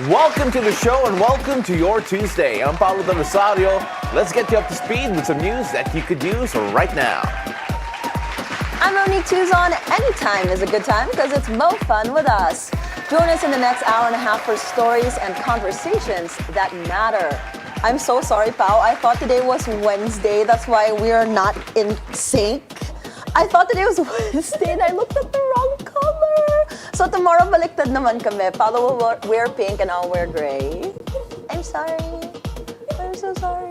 Welcome to the show and welcome to your Tuesday. I'm Paolo del Rosario. Let's get you up to speed with some news that you could use right now. I'm Monique Tuzon. Anytime is a good time because it's mo fun with us. Join us in the next hour and a half for stories and conversations that matter. I'm so sorry, Pao. I thought today was Wednesday. That's why we're not in sync. I thought today was Wednesday and I looked at the wrong color. So tomorrow, baliktad naman kami. Paolo will wear pink and I'll wear gray. I'm sorry. I'm so sorry.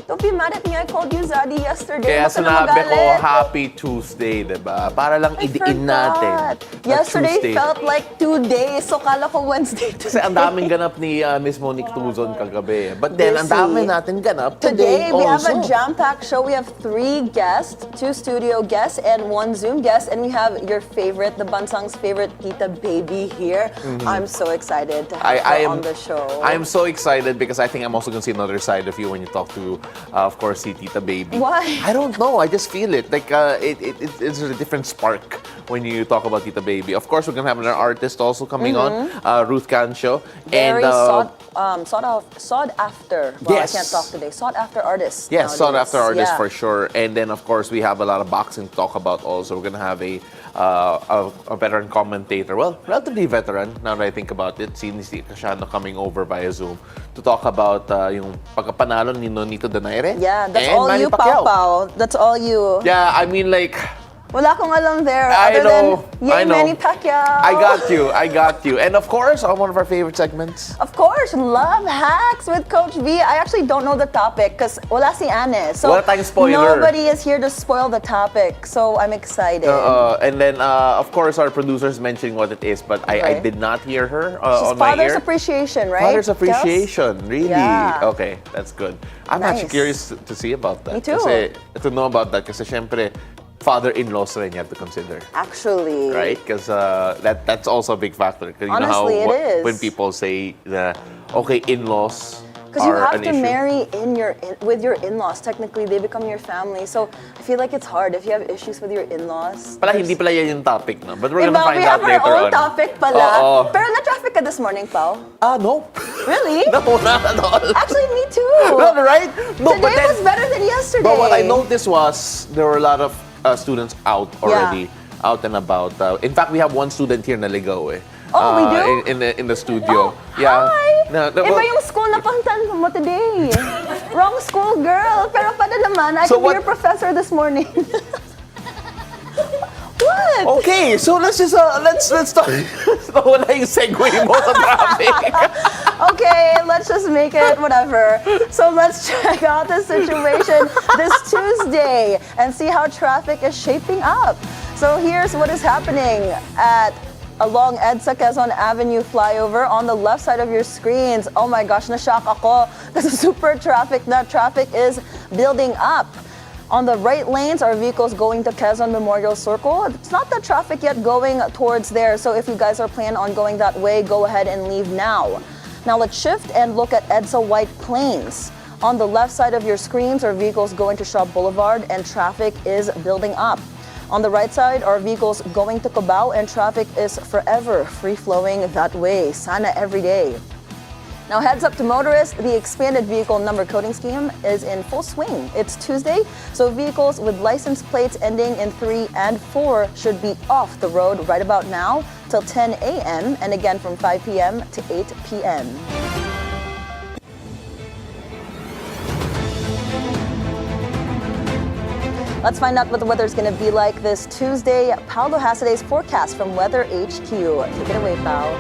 Don't be mad at me. I called you Zaddy yesterday. Kaya sinabi ko, Happy Tuesday, diba? Para lang idiin natin. Yesterday felt like 2 days. So kala ko Wednesday. Kasi ang daming ganap ni Miss Monique Tuzon kagabi. But then, ang dami natin ganap today we also. have a jam-packed show. We have 3 guests, 2 studio guests, and 1 Zoom guest. And we have your favorite, the Bansang's favorite, Tita Baby here. Mm-hmm. I'm so excited to have her on the show. I'm so excited because I think I'm also going to see another side of you when you talk to, of course, see Tita Baby. Why? I don't know. I just feel it. Like, it's a different spark when you talk about Tita Baby. Of course, we're going to have another artist also coming on, Ruth Cancio. Very sought after. Well, yes. I can't talk today. Sought after artist. Yes, sought after artist for sure. And then, of course, we have a lot of boxing to talk about also. We're going to have a veteran commentator. Well, relatively veteran, now that I think about it. Si Nissi Icasiano coming over via Zoom to talk about yung pagkapanalo ni Nonito Donaire. Yeah, that's and all Manny you, Pacquiao. Pao. That's all you. Yeah, I mean, like... Wala akong alam there. I know. Manny Pacquiao. I got you. And of course, one of our favorite segments. Of course, Love Hacks with Coach V. I actually don't know the topic because wala si Anne. So wala tayong spoiler. Nobody is here to spoil the topic. So I'm excited. And then, of course, our producer's mentioning what it is, but I did not hear her on my ear. Father's Appreciation, right? Father's Appreciation, really? Yeah. Okay, that's good. I'm actually curious to see about that. Me too. Kasi, to know about that kasi syempre, father-in-laws rin you have to consider. Actually. Right? Because that's also a big factor. Honestly, you know how it is. When people say, okay, in-laws because you are have to issue. marry with your in-laws. Technically, they become your family. So I feel like it's hard if you have issues with your in-laws. Hindi pala yan yung topic, no? But we're gonna find we out have later our own on. topic pala. Pero na-traffic ka this morning, Pao? No. Really? No, not at all. Actually, me too. No, right? No, Today was better than yesterday. But what I noticed was there were a lot of students out already, out and about. In fact, we have one student here na ligaw eh. Oh, we do? In the studio. Yeah. Hi! No, Iba yung school na puntan mo today. Wrong school, girl. Pero pala naman, I could be your professor this morning. What? Okay, so let's just let's talk. Wala yung segue mo sa traffic. Okay, let's just make it whatever. So let's check out the situation this Tuesday and see how traffic is shaping up. So here's what is happening along EDSA Quezon Avenue flyover on the left side of your screens. Oh my gosh, na-shock ako. This is super traffic. That traffic is building up. On the right lanes are vehicles going to Quezon Memorial Circle. It's not the traffic yet going towards there, so if you guys are planning on going that way, go ahead and leave now. Now let's shift and look at EDSA White Plains. On the left side of your screens are vehicles going to Shaw Boulevard and traffic is building up. On the right side are vehicles going to Cubao and traffic is forever free-flowing that way. Sana every day. Now heads up to motorists, the expanded vehicle number coding scheme is in full swing. It's Tuesday, so vehicles with license plates ending in 3 and 4 should be off the road right about now till 10 a.m. and again from 5 p.m. to 8 p.m. Let's find out what the weather is going to be like this Tuesday. Paolo has today's forecast from Weather HQ. Take it away, Paolo.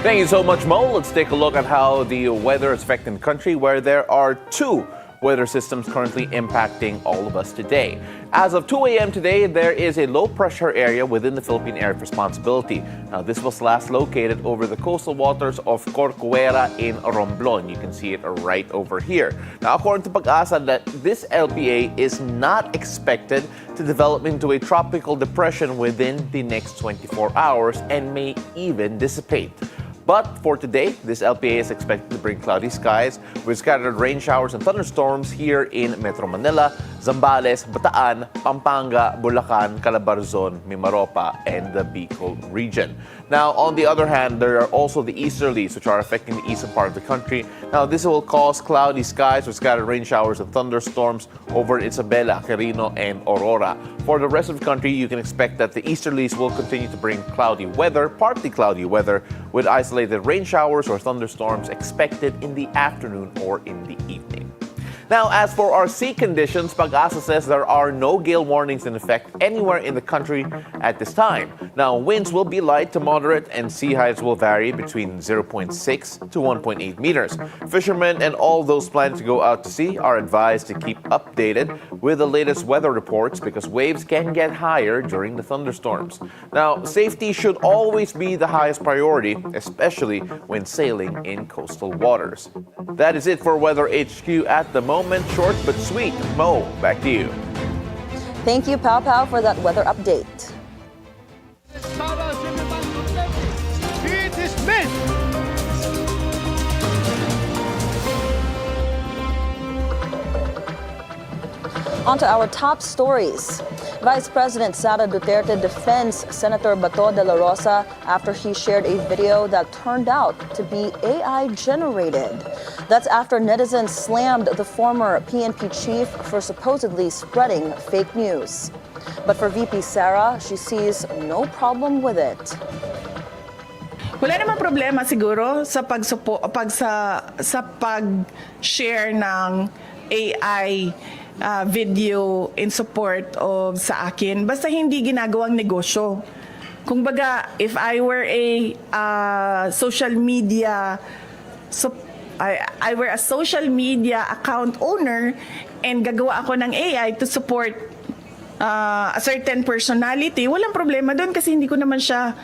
Thank you so much, Mo. Let's take a look at how the weather is affecting the country, where there are 2 weather systems currently impacting all of us today. As of 2 a.m. today, there is a low-pressure area within the Philippine Area of Responsibility. Now, this was last located over the coastal waters of Corcuera in Romblon. You can see it right over here. Now, according to Pag-asa, that this LPA is not expected to develop into a tropical depression within the next 24 hours and may even dissipate. But for today, this LPA is expected to bring cloudy skies with scattered rain showers and thunderstorms here in Metro Manila, Zambales, Bataan, Pampanga, Bulacan, Calabarzon, Mimaropa, and the Bicol region. Now, on the other hand, there are also the easterlies, which are affecting the eastern part of the country. Now, this will cause cloudy skies with scattered rain showers and thunderstorms over Isabela, Quirino, and Aurora. For the rest of the country, you can expect that the easterlies will continue to bring cloudy weather, partly cloudy weather, with isolated rain showers or thunderstorms expected in the afternoon or in the evening. Now, as for our sea conditions, Pag-asa says there are no gale warnings in effect anywhere in the country at this time. Now, winds will be light to moderate and sea heights will vary between 0.6 to 1.8 meters. Fishermen and all those planning to go out to sea are advised to keep updated with the latest weather reports because waves can get higher during the thunderstorms. Now, safety should always be the highest priority, especially when sailing in coastal waters. That is it for Weather HQ at the moment. Short but sweet. Mo, back to you. Thank you, Pao Pao, for that weather update. It is men. On to our top stories. Vice President Sara Duterte defends Senator Bato de la Rosa after he shared a video that turned out to be AI generated. That's after netizens slammed the former PNP chief for supposedly spreading fake news. But for VP Sara, she sees no problem with it. Wala namang problema siguro sa pag-share ng AI video in support of sa akin. Basta hindi ginagawang negosyo. Kung baga, if I were a social media I were a social media account owner and gagawa ako ng AI to support a certain personality, walang problema doon kasi hindi ko naman siya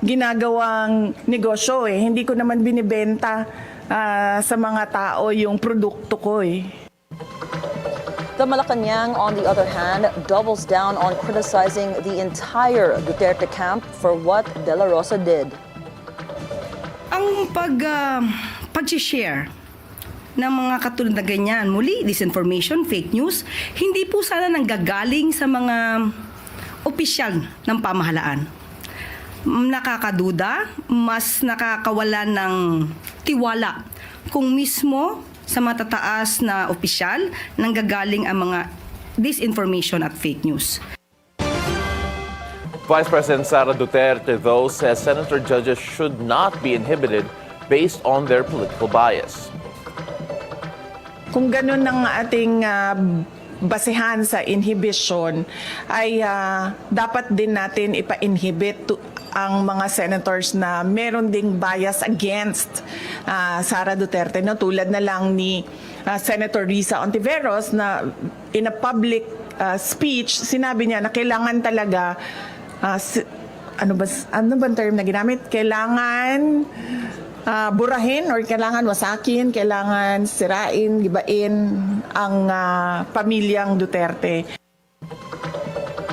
ginagawang negosyo eh. Hindi ko naman binibenta sa mga tao yung produkto ko eh. The Malacanang, on the other hand, doubles down on criticizing the entire Duterte camp for what De La Rosa did. Ang pag-share ng mga katulad na ganyan, muli, disinformation, fake news, hindi po sana nanggagaling sa mga opisyal ng pamahalaan. Nakakaduda, mas nakakawala ng tiwala kung mismo sa matataas na opisyal nanggagaling ang mga disinformation at fake news. Vice President Sara Duterte, though, says senator judges should not be inhibited based on their political bias. Kung ganun ang ating basehan sa inhibition, ay dapat din natin ipa-inhibit ang mga senators na meron ding bias against Sara Duterte, no? Tulad na lang ni Senator Risa Ontiveros na in a public speech, sinabi niya na kailangan talaga, ano ba term na ginamit? Kailangan burahin or kailangan wasakin, kailangan sirain, gibain ang pamilyang Duterte.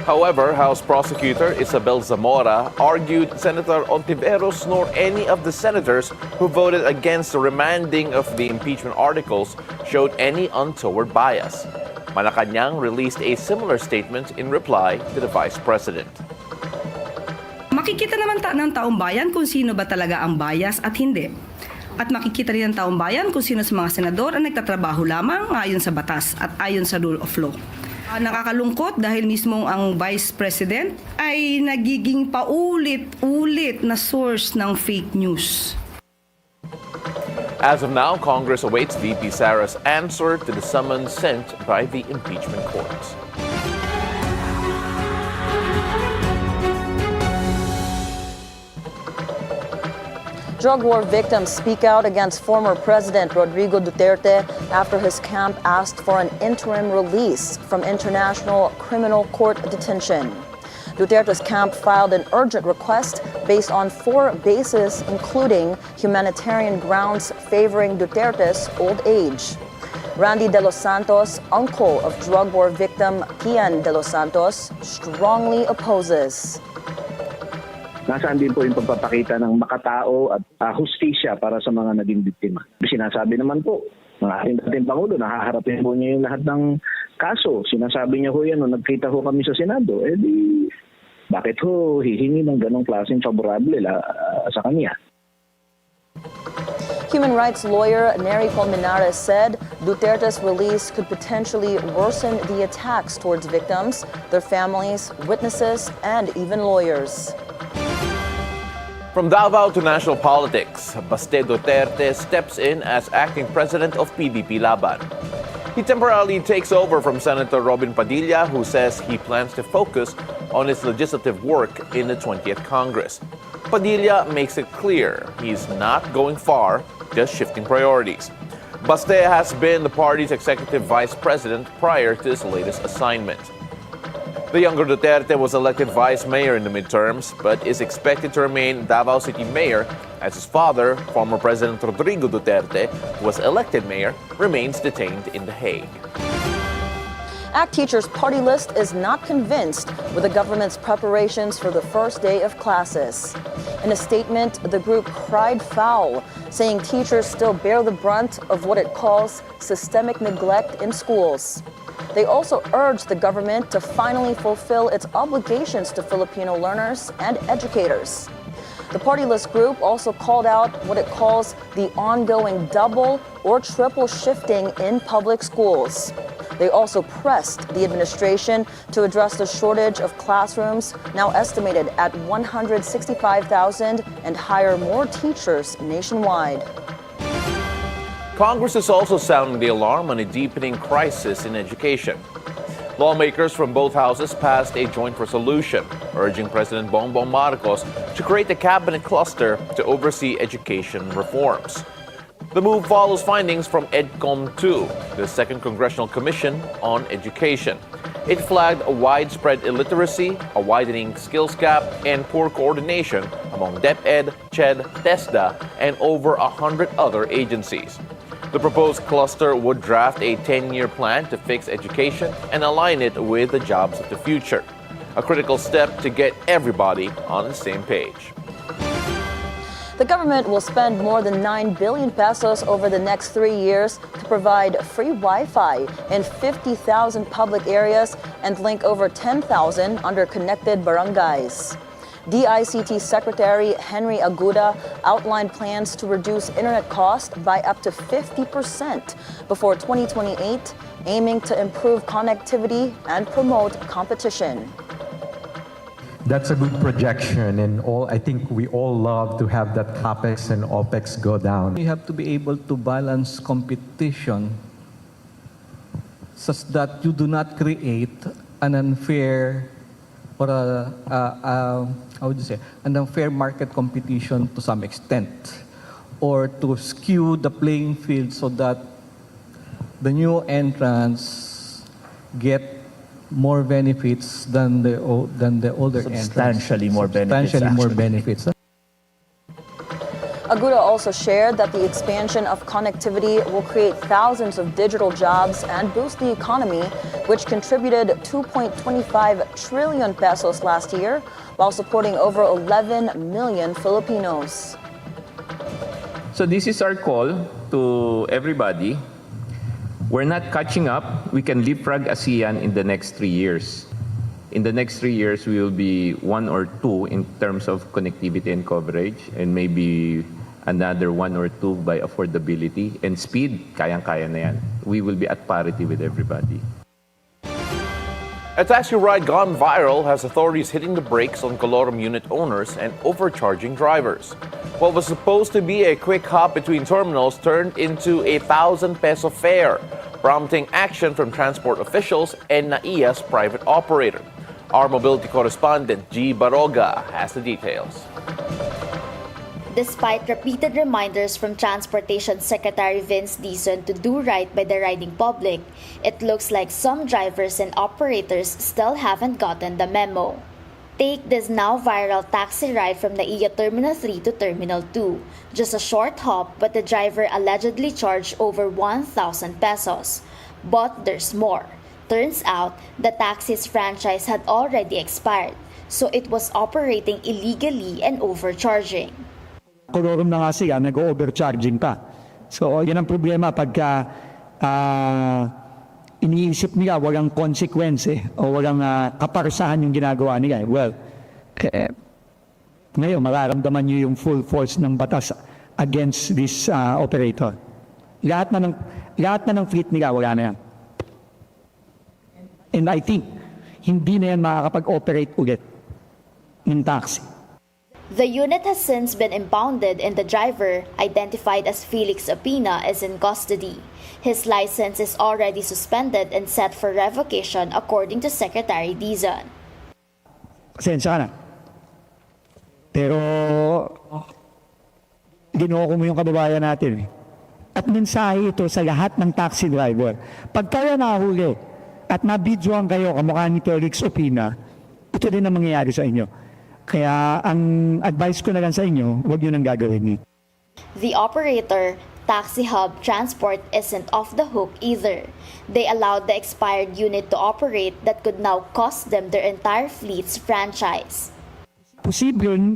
However, House Prosecutor Isabel Zamora argued Senator Ontiveros nor any of the senators who voted against the remanding of the impeachment articles showed any untoward bias. Malacanang released a similar statement in reply to the Vice President. Makikita naman ng taong bayan kung sino ba talaga ang bias at hindi. At makikita rin ng taong bayan kung sino sa mga senador ang nagtatrabaho lamang ayon sa batas at ayon sa rule of law. Nakakalungkot dahil mismo ang Vice President ay nagiging paulit-ulit na source ng fake news. As of now, Congress awaits VP Sara's answer to the summons sent by the impeachment courts. Drug war victims speak out against former President Rodrigo Duterte after his camp asked for an interim release from International Criminal Court detention. Duterte's camp filed an urgent request based on 4 bases, including humanitarian grounds favoring Duterte's old age. Randy De Los Santos, uncle of drug war victim Kian De Los Santos, strongly opposes. Nasaan din po yung pagpapakita ng makatao at hustisya para sa mga naging biktima. Sinasabi naman po ng ating dating Pangulo, nahaharapin po niya yung lahat ng kaso. Sinasabi niya ho yan, nung nagkita ho kami sa Senado, Bakit ho hihingi ng ganong klaseng favorable sa kanya? Human rights lawyer Neri Colmenares said Duterte's release could potentially worsen the attacks towards victims, their families, witnesses, and even lawyers. From Davao to national politics, Baste Duterte steps in as acting president of PDP Laban. He temporarily takes over from Senator Robin Padilla, who says he plans to focus on his legislative work in the 20th Congress. Padilla makes it clear he's not going far, just shifting priorities. Baste has been the party's executive vice president prior to his latest assignment. The younger Duterte was elected vice mayor in the midterms, but is expected to remain Davao City mayor as his father, former President Rodrigo Duterte, who was elected mayor, remains detained in The Hague. ACT Teachers Party List is not convinced with the government's preparations for the first day of classes. In a statement, the group cried foul, saying teachers still bear the brunt of what it calls systemic neglect in schools. They also urged the government to finally fulfill its obligations to Filipino learners and educators. The party list group also called out what it calls the ongoing double or triple shifting in public schools. They also pressed the administration to address the shortage of classrooms, now estimated at 165,000, and hire more teachers nationwide. Congress is also sounding the alarm on a deepening crisis in education. Lawmakers from both houses passed a joint resolution urging President Bongbong Marcos to create a cabinet cluster to oversee education reforms. The move follows findings from EDCOM 2, the Second Congressional Commission on Education. It flagged a widespread illiteracy, a widening skills gap, and poor coordination among DepEd, CHED, TESDA, and over 100 other agencies. The proposed cluster would draft a 10-year plan to fix education and align it with the jobs of the future, a critical step to get everybody on the same page. The government will spend more than 9 billion pesos over the next 3 years to provide free Wi-Fi in 50,000 public areas and link over 10,000 underconnected barangays. DICT Secretary Henry Aguda outlined plans to reduce internet cost by up to 50% before 2028, aiming to improve connectivity and promote competition. That's a good projection, and I think we all love to have that CAPEX and OPEX go down. You have to be able to balance competition such that you do not create an unfair or an unfair market competition to some extent, or to skew the playing field so that the new entrants get more benefits than the older entrants. Substantially more benefits. Aguda also shared that the expansion of connectivity will create thousands of digital jobs and boost the economy, which contributed 2.25 trillion pesos last year, while supporting over 11 million Filipinos. So this is our call to everybody. We're not catching up. We can leapfrog ASEAN in the next 3 years. In the next 3 years, we will be 1 or 2 in terms of connectivity and coverage, and maybe another 1 or 2 by affordability. And speed, kayang-kaya na yan. We will be at parity with everybody. A taxi ride gone viral has authorities hitting the brakes on Colorum unit owners and overcharging drivers. What was supposed to be a quick hop between terminals turned into a 1,000 peso fare, prompting action from transport officials and NAIA's private operator. Our mobility correspondent, G. Baroga, has the details. Despite repeated reminders from Transportation Secretary Vince Dizon to do right by the riding public, it looks like some drivers and operators still haven't gotten the memo. Take this now viral taxi ride from NAIA Terminal 3 to Terminal 2. Just a short hop, but the driver allegedly charged over 1,000 pesos. But there's more. Turns out, the taxi's franchise had already expired, so it was operating illegally and overcharging. Colorum na nga siya, nag-overcharging pa. So, yan ang problema pagka iniisip nila walang konsekwensya o walang kaparusahan yung ginagawa nila. Well, Ngayon, mararamdaman nyo yung full force ng batas against this operator. Lahat na ng fleet nila, wala na yan. And I think, hindi na yan makakapag-operate ulit ng taxi. The unit has since been impounded and the driver, identified as Felix Opina, is in custody. His license is already suspended and set for revocation according to Secretary Dizon. Pasensya ka na. Pero, ginoko mo yung kababayan natin. At mensahe ito sa lahat ng taxi driver. Pag kayo nahuli at nabidyoan kayo kamukha ni Felix Opina, ito din ang mangyayari sa inyo. Kaya ang advice ko na lang sa inyo, huwag nyo nang gagawin. The operator, Taxi Hub Transport, isn't off the hook either. They allowed the expired unit to operate that could now cost them their entire fleet's franchise. Posibleng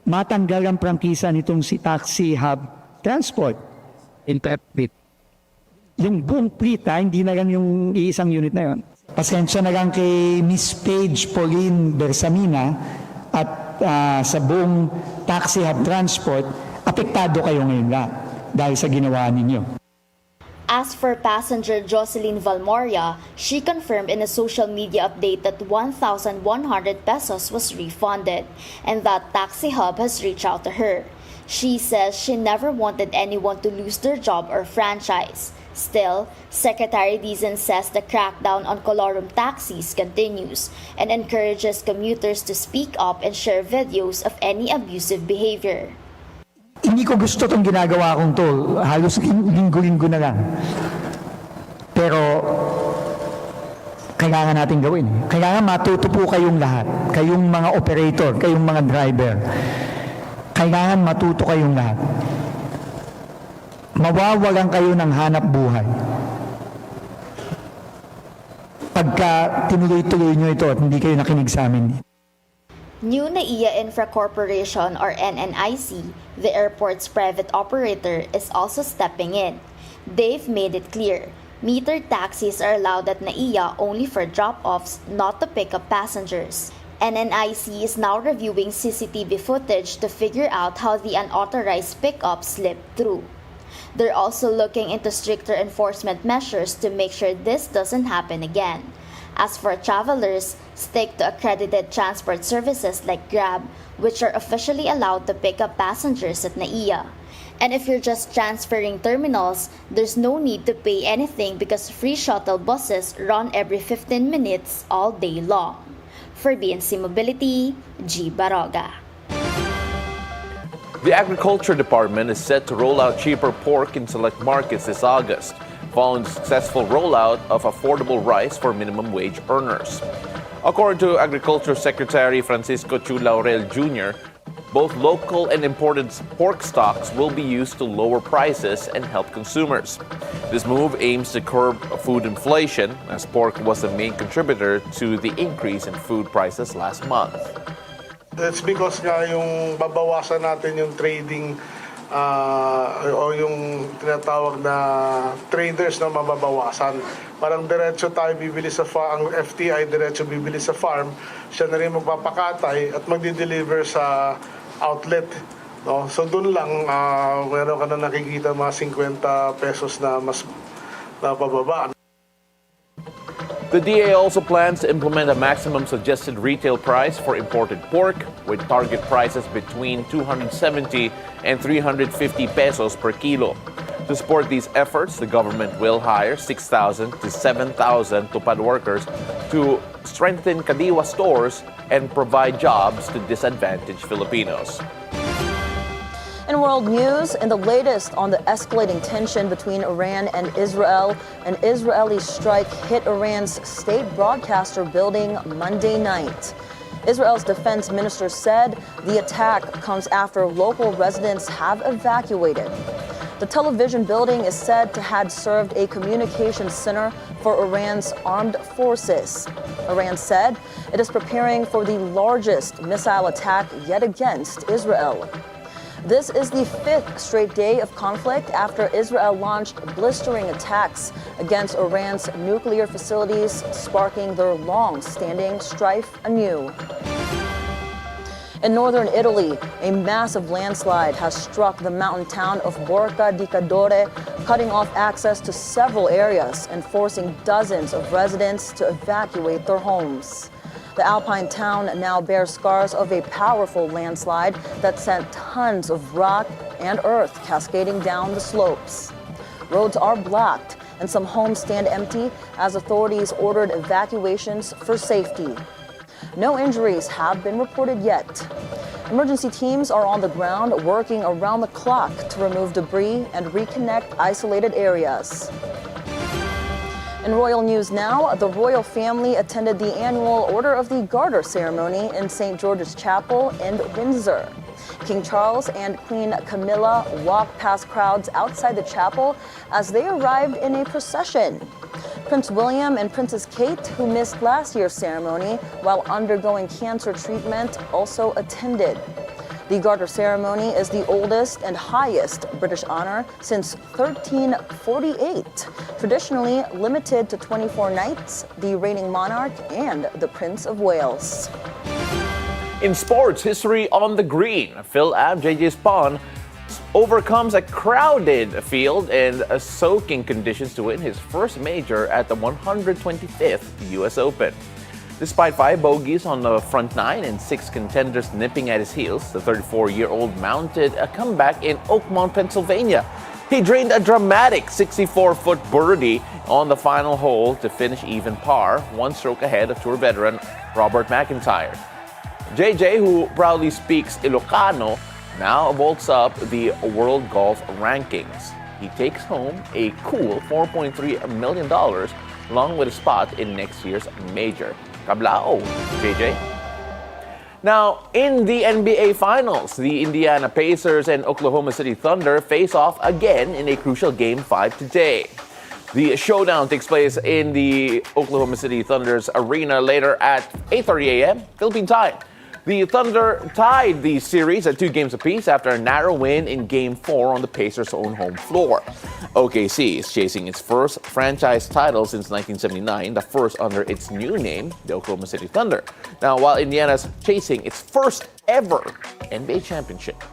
matanggal ang prangkisa nitong si Taxi Hub Transport. Interpret. Yung buong fleet, hindi na lang yung iisang unit na yun. Pasensya na lang kay Miss Paige Pauline Bersamina at sa buong Taxi Hub Transport, apektado kayo ngayon lahat dahil sa ginawa ninyo. As for passenger Jocelyn Valmoria, she confirmed in a social media update that 1,100 pesos was refunded and that Taxi Hub has reached out to her. She says she never wanted anyone to lose their job or franchise. Still, Secretary Dizon says the crackdown on colorum taxis continues and encourages commuters to speak up and share videos of any abusive behavior. Hindi ko gusto itong ginagawa kong to. Halos linggo-linggo na lang. Pero, kailangan natin gawin. Kailangan matuto po kayong lahat. Kayong mga operator, kayong mga driver. Kailangan matuto kayong lahat. Mawawalan kayo ng hanap buhay. Pagka tinuloy-tuloy nyo ito at hindi kayo nakinig sa amin. New NAIA Infra Corporation or NNIC, the airport's private operator, is also stepping in. They've made it clear, metered taxis are allowed at NAIA only for drop-offs, not to pick up passengers. NNIC is now reviewing CCTV footage to figure out how the unauthorized pickup slipped through. They're also looking into stricter enforcement measures to make sure this doesn't happen again. As for travelers, stick to accredited transport services like Grab, which are officially allowed to pick up passengers at NAIA. And if you're just transferring terminals, there's no need to pay anything because free shuttle buses run every 15 minutes all day long. For BNC Mobility, G. Baroga. The Agriculture Department is set to roll out cheaper pork in select markets this August, following the successful rollout of affordable rice for minimum wage earners. According to Agriculture Secretary Francisco Chu Laurel Jr., both local and imported pork stocks will be used to lower prices and help consumers. This move aims to curb food inflation, as pork was the main contributor to the increase in food prices last month. It's because nga yung babawasan natin yung trading o yung tinatawag na traders na mababawasan. Parang diretso tayo bibili sa farm, ang FTI diretso bibili sa farm, siya na rin magpapakatay at magdi-deliver sa outlet. No? So doon lang meron ka na nakikita mga 50 pesos na mas pababa. The DA also plans to implement a maximum suggested retail price for imported pork, with target prices between 270 and 350 pesos per kilo. To support these efforts, the government will hire 6,000 to 7,000 tupad workers to strengthen Kadiwa stores and provide jobs to disadvantaged Filipinos. In world news, in the latest on the escalating tension between Iran and Israel, an Israeli strike hit Iran's state broadcaster building Monday night. Israel's defense minister said the attack comes after local residents have evacuated. The television building is said to have served a communications center for Iran's armed forces. Iran said it is preparing for the largest missile attack yet against Israel. This is the fifth straight day of conflict after Israel launched blistering attacks against Iran's nuclear facilities, sparking their long-standing strife anew. In northern Italy, a massive landslide has struck the mountain town of Borca di Cadore, cutting off access to several areas and forcing dozens of residents to evacuate their homes. The alpine town now bears scars of a powerful landslide that sent tons of rock and earth cascading down the slopes. Roads are blocked and some homes stand empty as authorities ordered evacuations for safety. No injuries have been reported yet. Emergency teams are on the ground working around the clock to remove debris and reconnect isolated areas. In royal news now, the royal family attended the annual Order of the Garter ceremony in St. George's Chapel in Windsor. King Charles and Queen Camilla walked past crowds outside the chapel as they arrived in a procession. Prince William and Princess Kate, who missed last year's ceremony while undergoing cancer treatment, also attended. The Garter ceremony is the oldest and highest British honor since 1348, traditionally limited to 24 nights, the reigning monarch and the Prince of Wales. In sports, history on the green. Phil Am, JJ Spawn, overcomes a crowded field and soaking conditions to win his first major at the 125th U.S. Open. Despite 5 bogeys on the front 9 and 6 contenders nipping at his heels, the 34-year-old mounted a comeback in Oakmont, Pennsylvania. He drained a dramatic 64-foot birdie on the final hole to finish even par, 1 stroke ahead of Tour veteran Robert McIntyre. JJ, who proudly speaks Ilocano, now vaults up the world golf rankings. He takes home a cool $4.3 million along with a spot in next year's major. Kablao, JJ. Now, in the NBA Finals, the Indiana Pacers and Oklahoma City Thunder face off again in a crucial Game 5 today. The showdown takes place in the Oklahoma City Thunder's arena later at 8:30 a.m. Philippine time. The Thunder tied the series at 2 games apiece after a narrow win in Game 4 on the Pacers' own home floor. OKC is chasing its first franchise title since 1979, the first under its new name, the Oklahoma City Thunder. Now, while Indiana's chasing its first ever NBA championship.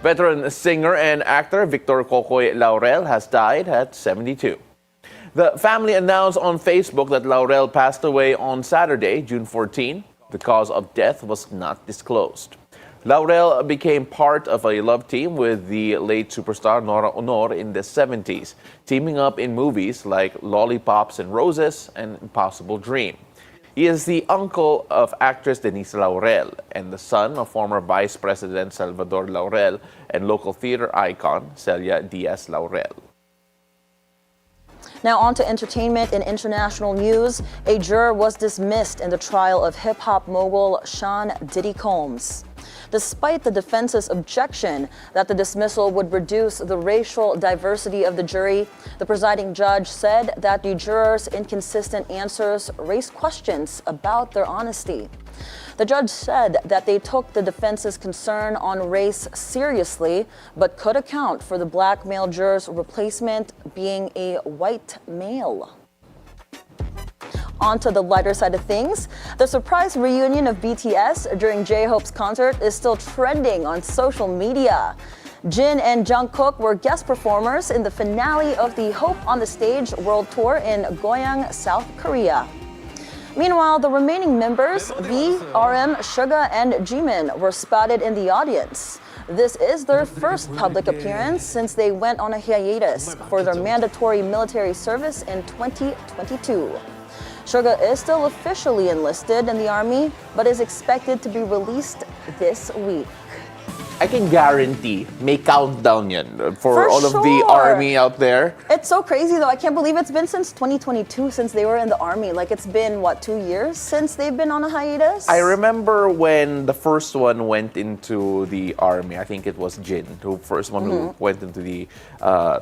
Veteran singer and actor Victor Cocoy Laurel has died at 72. The family announced on Facebook that Laurel passed away on Saturday, June 14. The cause of death was not disclosed. Laurel became part of a love team with the late superstar Nora Honor in the 70s, teaming up in movies like Lollipops and Roses and Impossible Dream. He is the uncle of actress Denise Laurel and the son of former Vice President Salvador Laurel and local theater icon Celia Diaz Laurel. Now on to entertainment and international news. A juror was dismissed in the trial of hip-hop mogul Sean Diddy Combs. Despite the defense's objection that the dismissal would reduce the racial diversity of the jury, the presiding judge said that the jurors' inconsistent answers raised questions about their honesty. The judge said that they took the defense's concern on race seriously, but could account for the black male juror's replacement being a white male. On to the lighter side of things. The surprise reunion of BTS during J-Hope's concert is still trending on social media. Jin and Jungkook were guest performers in the finale of the Hope on the Stage World Tour in Goyang, South Korea. Meanwhile, the remaining members, V, RM, Suga, and Jimin, were spotted in the audience. This is their first public appearance since they went on a hiatus for their mandatory military service in 2022. Suga is still officially enlisted in the army, but is expected to be released this week. I can guarantee may countdown yan for all of the sure. army out there. It's so crazy though. I can't believe it's been since 2022 since they were in the army. Like it's been, 2 years since they've been on a hiatus? I remember when the first one went into the army. I think it was Jin, the first one who went into the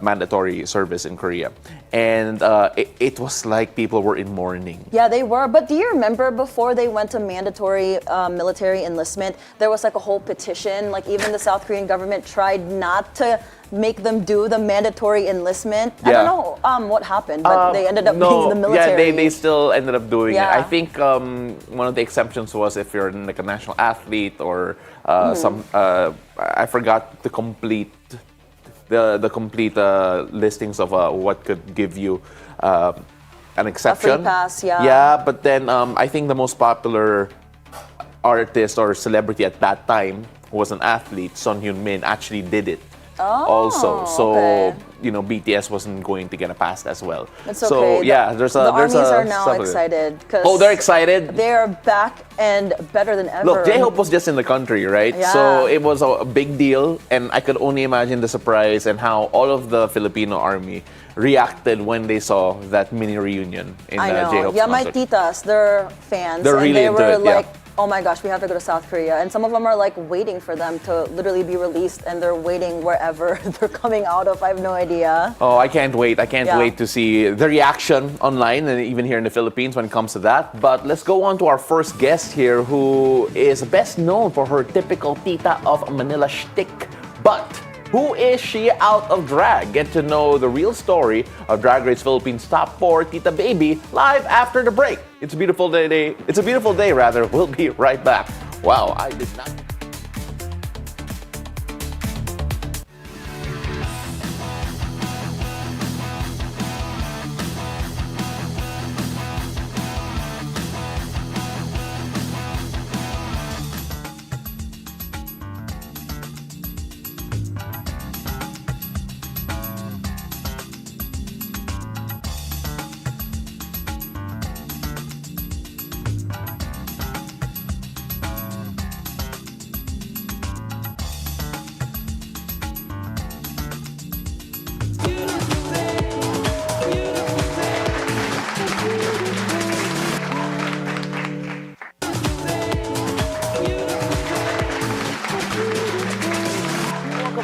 mandatory service in Korea. And it was like people were in mourning. Yeah, they were. But do you remember before they went to mandatory military enlistment, there was like a whole petition, like even even the South Korean government tried not to make them do the mandatory enlistment. I don't know what happened, but they ended up being in the military. Yeah, they still ended up doing it. Yeah. I think one of the exceptions was if you're like a national athlete or I forgot the complete listings of what could give you an exception. A free pass, yeah. Yeah, but then I think the most popular artist or celebrity at that time who was an athlete, Son Heung-min, actually did it. Also, so BTS wasn't going to get a pass as well. It's so okay. there's the a armies are now excited because they're excited. They're back and better than ever. Look, J-Hope was just in the country, right? Yeah. So it was a big deal, and I could only imagine the surprise and how all of the Filipino army reacted when they saw that mini reunion in J-Hope's Yeah, my concert. titas, they're fans. They're really and they into were it, like, oh my gosh, we have to go to South Korea. And some of them are like waiting for them to literally be released, and they're waiting wherever they're coming out of. I have no idea. Oh, I can't wait. I can't wait to see the reaction online and even here in the Philippines when it comes to that. But let's go on to our first guest here, who is best known for her typical Tita of Manila shtick. But who is she out of drag? Get to know the real story of Drag Race Philippines Top 4, Tita Baby, live after the break. It's a beautiful day. It's a beautiful day, rather. We'll be right back. Wow, I did not.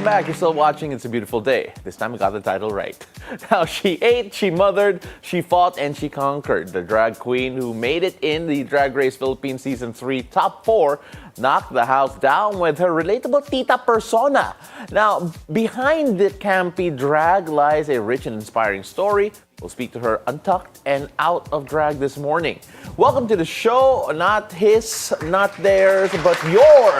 Back. You're still watching It's a Beautiful Day. This time I got the title right. Now, she ate, she mothered, she fought, and she conquered. The drag queen who made it in the Drag Race Philippines Season 3 Top 4 knocked the house down with her relatable tita persona. Now, behind the campy drag lies a rich and inspiring story. We'll speak to her untucked and out of drag this morning. Welcome to the show. Not his, not theirs, but your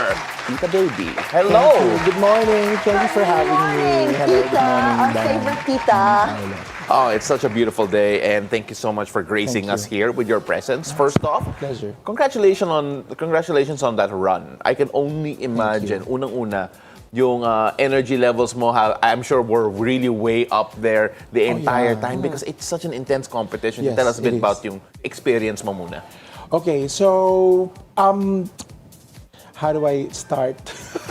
Tita Baby. Hello. Good morning. Thank you for having me. Hello, Tita, our favorite tita. Oh, it's such a beautiful day, and thank you so much for gracing us here with your presence. First off, pleasure. Congratulations on that run. I can only imagine, unang-una, yung energy levels mo, I'm sure were really way up there the entire time because it's such an intense competition. Yes, Tell us a bit it about is. yung experience mo muna. Okay, so how do I start?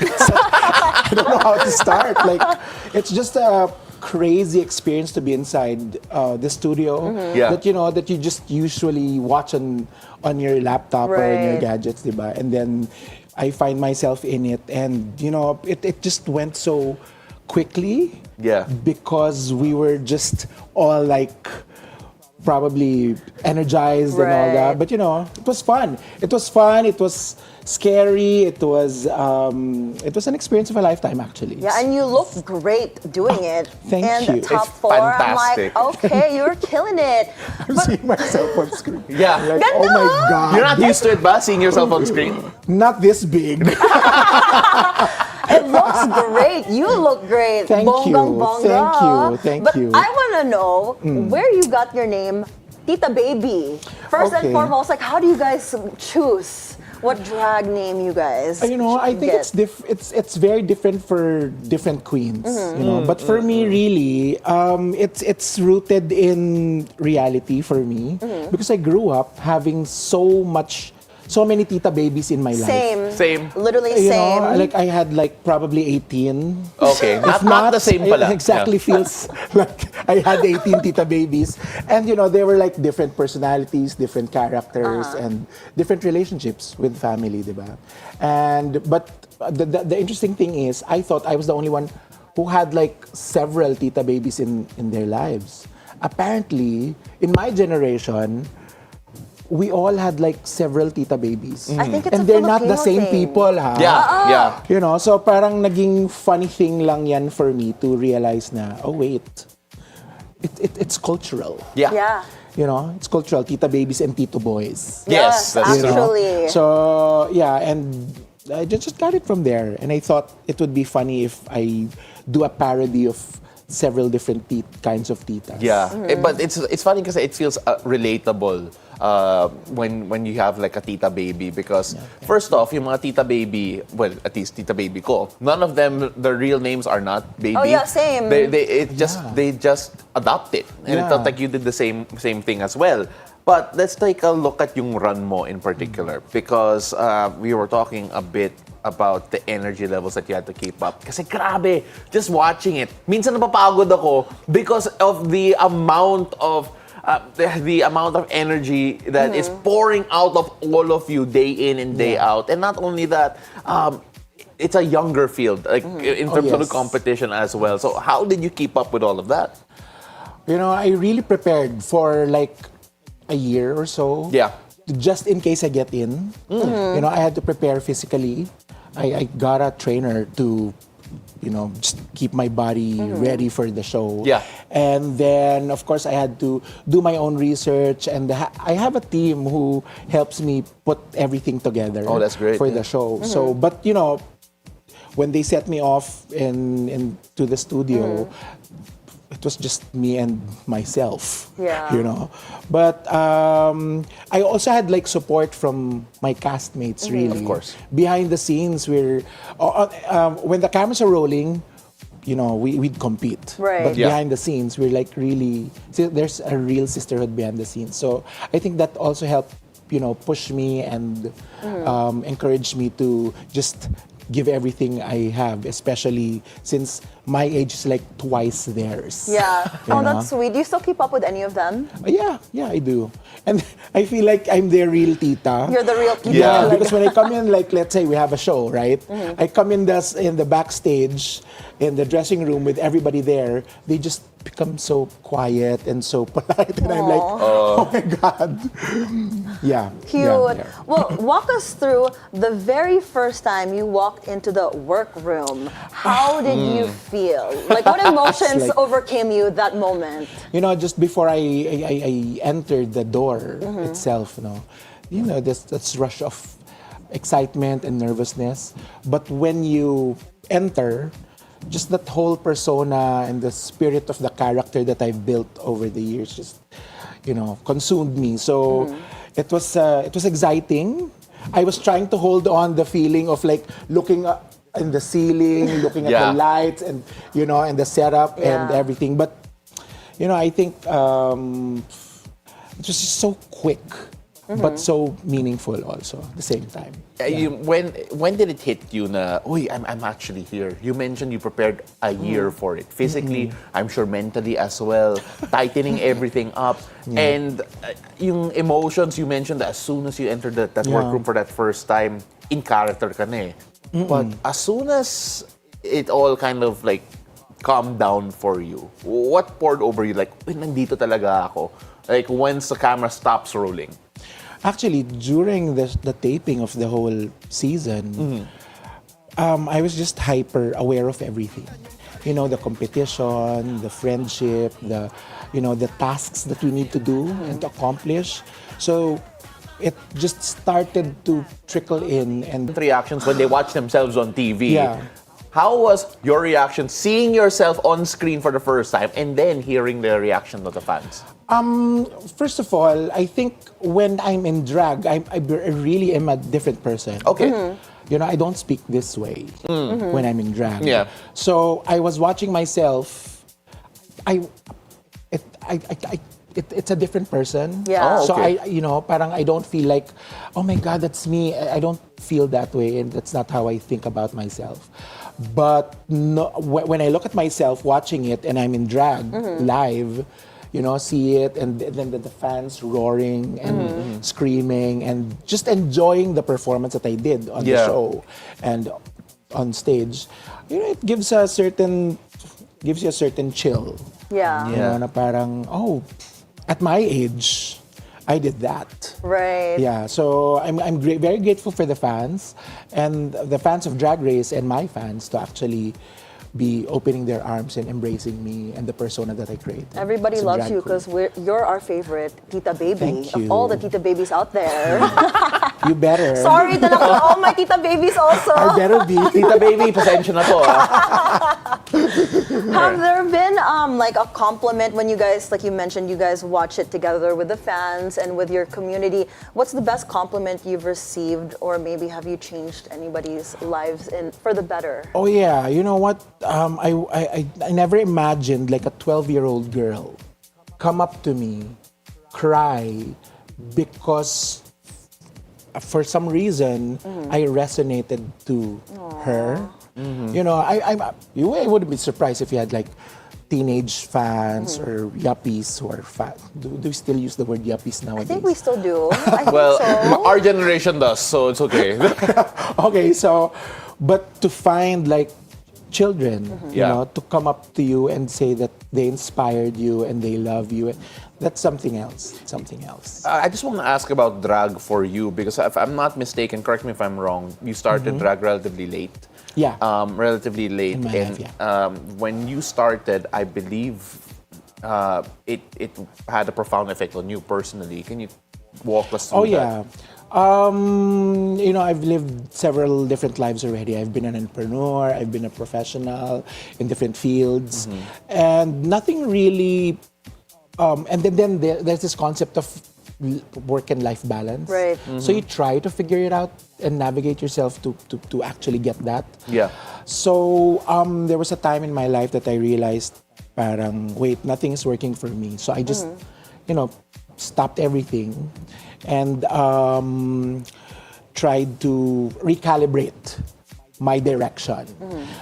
I don't know how to start. Like, it's just a crazy experience to be inside the studio that that you just usually watch on your laptop or on your gadgets, diba? And then I find myself in it, and it just went so quickly. Yeah. Because we were just all like probably energized and all that. But it was fun. It was fun. It was scary. It was an experience of a lifetime, actually. Yeah, and you look great doing it. Thank and you. Top It's 4, fantastic. I'm like, okay, you're killing it. I'm seeing myself on screen. Yeah. Like, oh my God. You're not used to it, ba? Seeing yourself on screen? Not this big. It looks great. You look great. Thank you. Bonggang-bongga. Thank But you. I want to know where you got your name, Tita Baby. First and Okay. foremost, like, how do you guys choose what drag name you guys I think get? it's very different for different queens. But for me, really, it's rooted in reality for me because I grew up having so many Tita Babies in my life. Same. Literally You same. know, like I had like probably 18. Okay. If Not the same pala. It exactly feels like I had 18 Tita Babies. And they were like different personalities, different characters, and different relationships with family, diba? But the interesting thing is, I thought I was the only one who had like several Tita Babies in their lives. Apparently, in my generation, we all had like several Tita Babies. I think it's And a they're not the Filipino same thing. people, ha? Yeah. You know, so parang naging funny thing lang yan for me to realize na, oh wait, it's cultural. Yeah. Yeah. You know, it's cultural. Tita Babies and Tito Boys. Yes, that's You know? actually. So, yeah, and I just got it from there. And I thought it would be funny if I do a parody of several different kinds of titas. Yeah, but it's funny because it feels relatable when you have like a Tita Baby because first off, yung mga Tita Baby, well, at least Tita Baby ko, none of them, their real names are not Baby. Oh yeah, same. They just adopt it, and it felt like you did the same thing as well. But let's take a look at yung run mo in particular because we were talking a bit about the energy levels that you had to keep up. Kasi grabe, just watching it. Minsan napapagod ako because of the amount of energy that is pouring out of all of you day in and day out. And not only that, it's a younger field, like in terms of the competition as well. So how did you keep up with all of that? You know, I really prepared for like a year or so. Yeah. Just in case I get in. You know, I had to prepare physically. I got a trainer to, you know, just keep my body ready for the show. Yeah. And then, of course, I had to do my own research. And I have a team who helps me put everything together. Oh, that's great. For the show. So, but, you know, when they set me off to the studio, it was just me and myself, you know. But I also had like support from my castmates, really. Of course. Behind the scenes, when the cameras are rolling, you know, we'd compete. Right. But behind the scenes, we're like really, there's a real sisterhood behind the scenes. So I think that also helped, you know, push me and encourage me to just give everything I have, especially since my age is like twice theirs. Yeah. You Oh, know? that's sweet. Do you still keep up with any of them? Yeah, I do. And I feel like I'm their real tita. You're the real tita. Yeah, Like- because when I come in, like let's say we have a show, right? I come in the backstage, in the dressing room with everybody there. They just become so quiet and so polite, and I'm like, oh my god. Yeah. Cute. Yeah. Well, walk us through the very first time you walked into the workroom. How did you feel? Like, what emotions Like- overcame you that moment? You know, just before I entered the door itself, you know, this rush of excitement and nervousness. But when you enter, just that whole persona and the spirit of the character that I've built over the years just, you know, consumed me. So it was exciting. I was trying to hold on the feeling of like looking up in the ceiling, looking at the lights and, you know, and the setup and everything. But, you know, I think it was just so quick, but so meaningful also at the same time. When did it hit you na, uy, I'm actually here? You mentioned you prepared a year for it. Physically, I'm sure mentally as well, tightening everything up. And yung emotions you mentioned that as soon as you entered that workroom for that first time, in character ka na eh. But as soon as it all kind of like calmed down for you, what poured over you? Like, uy, nandito talaga ako. Like, once the camera stops rolling. Actually, during the taping of the whole season, I was just hyper aware of everything. You know, the competition, the friendship, the tasks that we need to do and to accomplish. So it just started to trickle in. And Reactions when they watch themselves on TV. Yeah. How was your reaction seeing yourself on screen for the first time and then hearing the reaction of the fans? First of all, I think when I'm in drag, I really am a different person. Okay. You know, I don't speak this way when I'm in drag. Yeah. So I was watching myself. It's a different person. Yeah. Oh, So okay. parang I don't feel like, oh my God, that's me. I don't feel that way, and that's not how I think about myself. But no, when I look at myself watching it and I'm in drag live, you know, see it and then the fans roaring and screaming and just enjoying the performance that I did on the show and on stage, you know, it gives you a certain chill. Yeah. You know, na parang, oh, at my age, I did that. Right. Yeah, so I'm very grateful for the fans and the fans of Drag Race and my fans to actually be opening their arms and embracing me and the persona that I created. Everybody as a loves drag you queen. because you're our favorite Tita Baby Thank of you. all the Tita Babies out there. You better. Sorry to all my Tita Babies also. I better be. Tita Baby, pasensya na po. Have there been like a compliment when you guys, like you mentioned, you guys watch it together with the fans and with your community? What's the best compliment you've received, or maybe have you changed anybody's lives for the better? Oh yeah, you know what? I never imagined like a 12-year-old girl come up to me, cry because for some reason I resonated to her. You know, you wouldn't be surprised if you had like teenage fans or yuppies who are fat. Do we still use the word yuppies nowadays? I think we still do. I think Well, so. our generation does, so it's okay. Okay, so, but to find like children, you Yeah. know, to come up to you and say that they inspired you and they love you, that's something else. Something else. I just want to ask about drag for you because if I'm not mistaken, correct me if I'm wrong, you started drag relatively late. Yeah. Relatively late. In my and life, yeah. When you started, I believe it had a profound effect on you personally. Can you walk us through Oh that? yeah. You know, I've lived several different lives already. I've been an entrepreneur, I've been a professional in different fields, and nothing really. And then there's this concept of work and life balance. Right. So you try to figure it out and navigate yourself to actually get that. Yeah. So there was a time in my life that I realized, parang, wait, nothing is working for me. So I just, you know, stopped everything and tried to recalibrate my direction.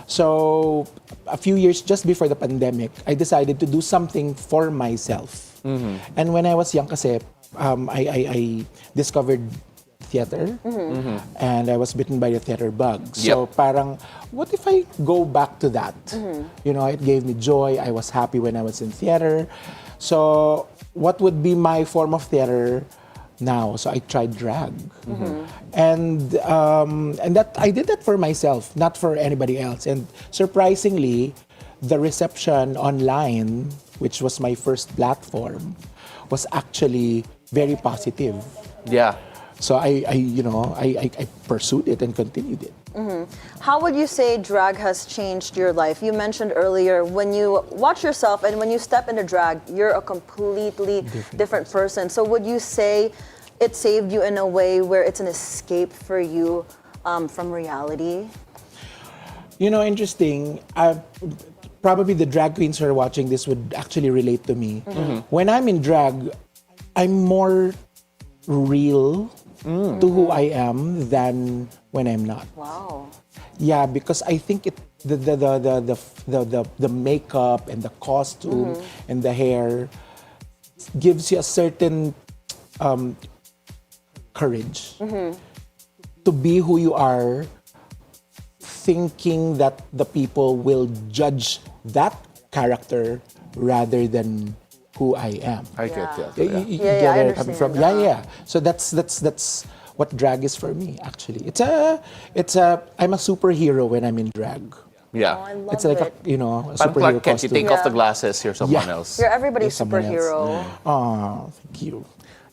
So a few years just before the pandemic, I decided to do something for myself. And when I was young kasi, I discovered theater and I was bitten by the theater bug. So parang, what if I go back to that? You know, it gave me joy. I was happy when I was in theater. So what would be my form of theater now? So I tried drag. And that I did that for myself, not for anybody else. And surprisingly, the reception online, which was my first platform, was actually very positive. Yeah. So I pursued it and continued it. How would you say drag has changed your life? You mentioned earlier when you watch yourself and when you step into drag, you're a completely different person. So would you say it saved you in a way where it's an escape for you from reality? You know, interesting. Probably the drag queens who are watching this would actually relate to me. When I'm in drag, I'm more real to who I am than when I'm not. Wow. Yeah, because I think the makeup and the costume and the hair gives you a certain courage to be who you are, thinking that the people will judge that character rather than who I am. I get that. You Yeah, get I it? understand. Yeah. So that's what drag is for me. Actually, I'm a superhero when I'm in drag. Yeah. Oh, I love It's like it. a Parang superhero Clark Kent, you costume. take off the glasses, you're someone Yeah. else. You're everybody's Someone else. superhero. Oh, thank you.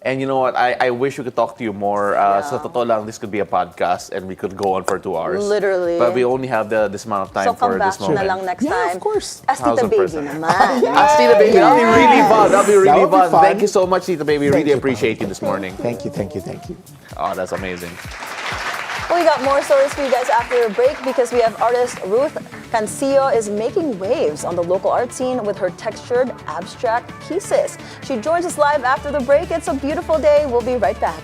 And you know what? I wish we could talk to you more. Sa totoo lang, this could be a podcast and we could go on for 2 hours. Literally. But we only have this amount of time So for come back this moment. na lang next Yeah, time. of course. As Tita Baby 1,000%. naman. Ask Tita Baby. That'll be really fun. That'll be really That would be fun. fun. Thank you so much, Tita Baby. Really you, appreciate you this morning. Thank you. Oh, that's amazing. We got more stories for you guys after a break because we have artist Ruth Cancio is making waves on the local art scene with her textured abstract pieces. She joins us live after the break. It's a beautiful day. We'll be right back.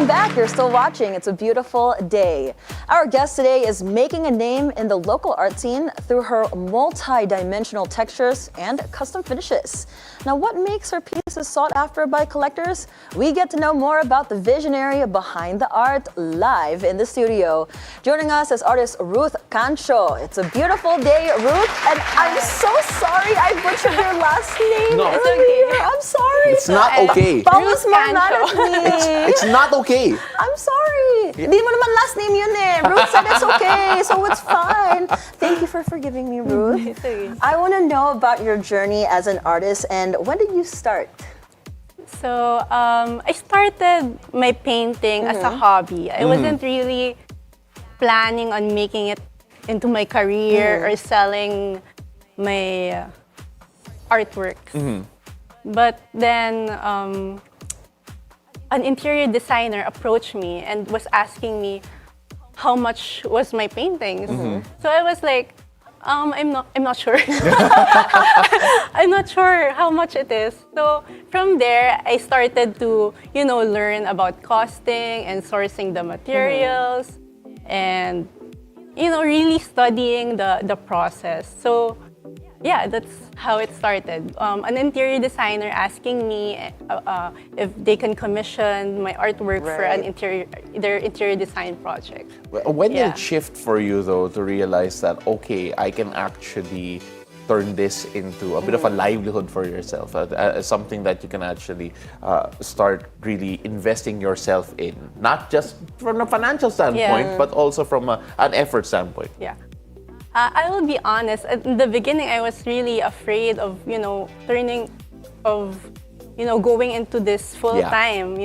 Welcome back. You're still watching. It's a beautiful day. Our guest today is making a name in the local art scene through her multi-dimensional textures and custom finishes. Now, what makes her pieces sought after by collectors? We get to know more about the visionary behind the art live in the studio. Joining us is artist Ruth Cancio. It's a beautiful day, Ruth, and I'm so sorry I butchered your last name. No. It's okay. I'm sorry. It's not okay. Paolo's more mad at me. It's not okay. I'm sorry. Di mo naman last name yun eh. Ruth said it's okay, so it's fine. Thank you for forgiving me, Ruth. It's okay. I want to know about your journey as an artist and when did you start? So, I started my painting as a hobby. I wasn't really planning on making it into my career or selling my artworks. But then, an interior designer approached me and was asking me how much was my paintings. So I was like, I'm not sure. I'm not sure how much it is. So from there, I started to, learn about costing and sourcing the materials and, really studying the process. So yeah, that's how it started. An interior designer asking me if they can commission my artwork for their interior design project. When did it shift for you, though, to realize that, okay, I can actually turn this into a bit of a livelihood for yourself, something that you can actually start really investing yourself in, not just from a financial standpoint, but also from an effort standpoint? Yeah. I will be honest, in the beginning, I was really afraid of, going into this full time,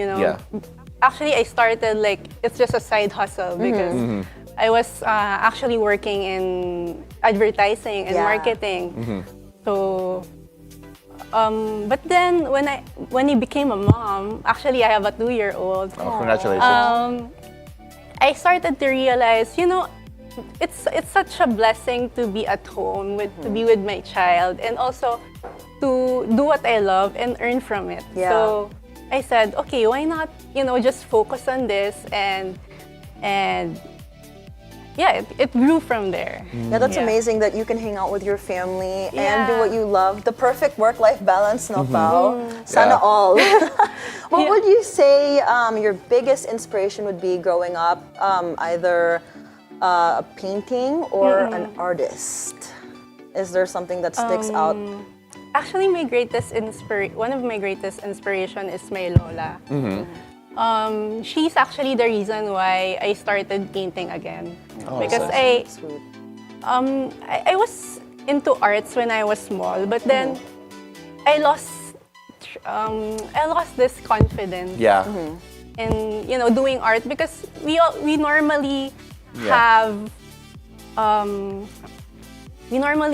Actually, I started it's just a side hustle because I was actually working in advertising and marketing. So, but then when I became a mom, actually I have a 2-year-old. Oh, congratulations. I started to realize, it's such a blessing to be at home to be with my child and also to do what I love and earn from it. Yeah. So I said, okay, why not, just focus on this and yeah, it grew from there. Yeah, that's amazing that you can hang out with your family and do what you love. The perfect work-life balance, no, Pao? Sana all. What would you say your biggest inspiration would be growing up, either a painting or an artist? Is there something that sticks out? Actually, one of my greatest inspiration is my Lola. She's actually the reason why I started painting again. Because I was into arts when I was small, but then I lost this confidence in doing art because we normally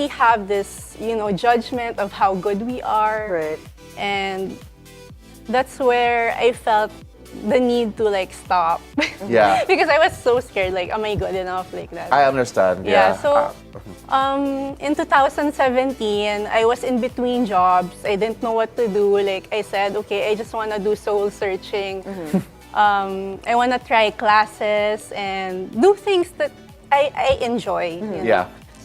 have this judgment of how good we are, and that's where I felt the need to stop. Because I was so scared, am I good enough like that? I understand. So in 2017, I was in between jobs. I didn't know what to do. I said, okay, I just want to do soul searching. I want to try classes and do things that I enjoy.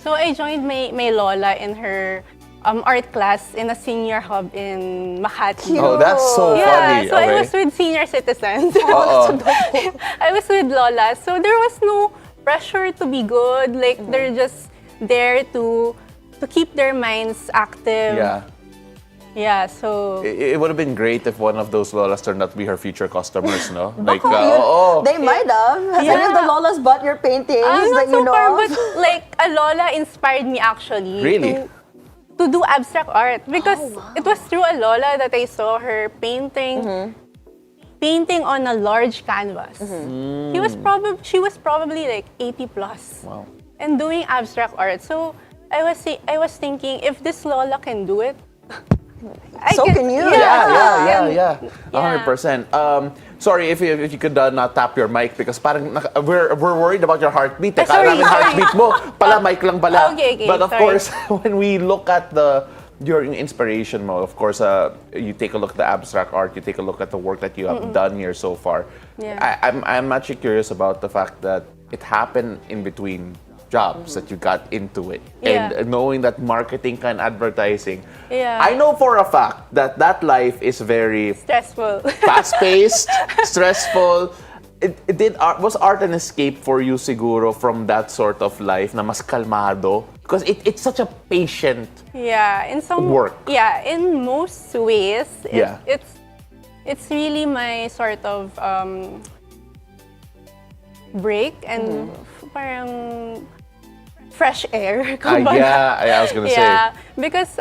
So I joined my Lola in her art class in a senior hub in Makati. Oh, that's so funny. So I was with senior citizens. I was with Lola. So there was no pressure to be good. They're just there to keep their minds active. Yeah, so it would have been great if one of those Lolas turned out to be her future customers, no? They might have. Has any of the Lolas bought your paintings that you know far, of? But a Lola inspired me actually. Really? To do abstract art because it was through a Lola that I saw her painting on a large canvas. She was probably 80 plus. Wow. And doing abstract art. So I was thinking, if this Lola can do it, so can you. Yeah. 100%. Sorry if you could not tap your mic because parang we're worried about your heartbeat. Kala namin heartbeat mo, pala mic lang pala. Okay, but of course, when we look at the your inspiration mo, of course, you take a look at the abstract art, you take a look at the work that you have done here so far. Yeah. I'm actually curious about the fact that it happened in between jobs that you got into it. Yeah. And knowing that marketing and advertising, Yeah. I know for a fact that that life is very Stressful. fast-paced, stressful. Was art an escape for you siguro from that sort of life na mas kalmado? Because it's such a patient Yeah, in some work. Yeah, in most ways, Yeah. it's really my sort of break and parang fresh air. kumbaga. I was gonna Yeah, because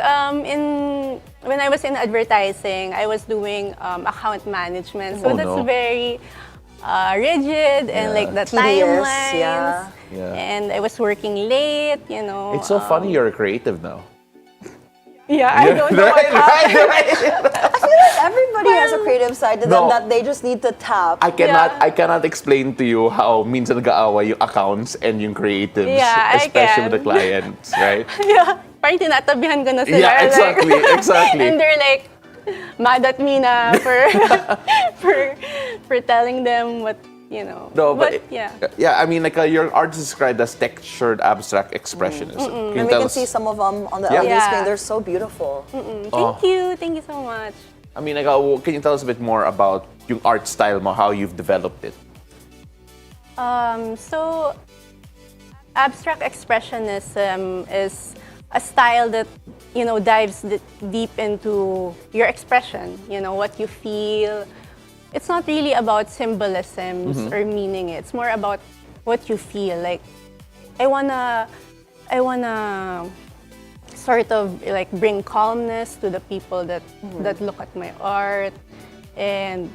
when I was in advertising, I was doing account management, so Oh, that's no. very rigid and like the Tedious, timelines. Yeah. And I was working late, you know. It's so funny you're a creative now. Yeah, I don't know what happened. I feel like everybody has a creative side to them No. that they just need to tap. I cannot explain to you how minsan nag-aaway yung accounts and yung creatives, Yeah, I especially with the can. clients, right? Yeah, parang tinatabihan ko na sila. Yeah, exactly, like, exactly. And they're like, mad at me na for telling them what, you know. No, but yeah. yeah, I mean, like your art is described as textured abstract expressionism. And we can see some of them on the LED Yeah. screen. They're so beautiful. Thank you so much. I mean, like, can you tell us a bit more about yung art style mo, how you've developed it? So, abstract expressionism is a style that, you know, dives deep into your expression, you know, what you feel. It's not really about symbolisms or meaning. It's more about what you feel. Like, I wanna sort of like bring calmness to the people that look at my art, and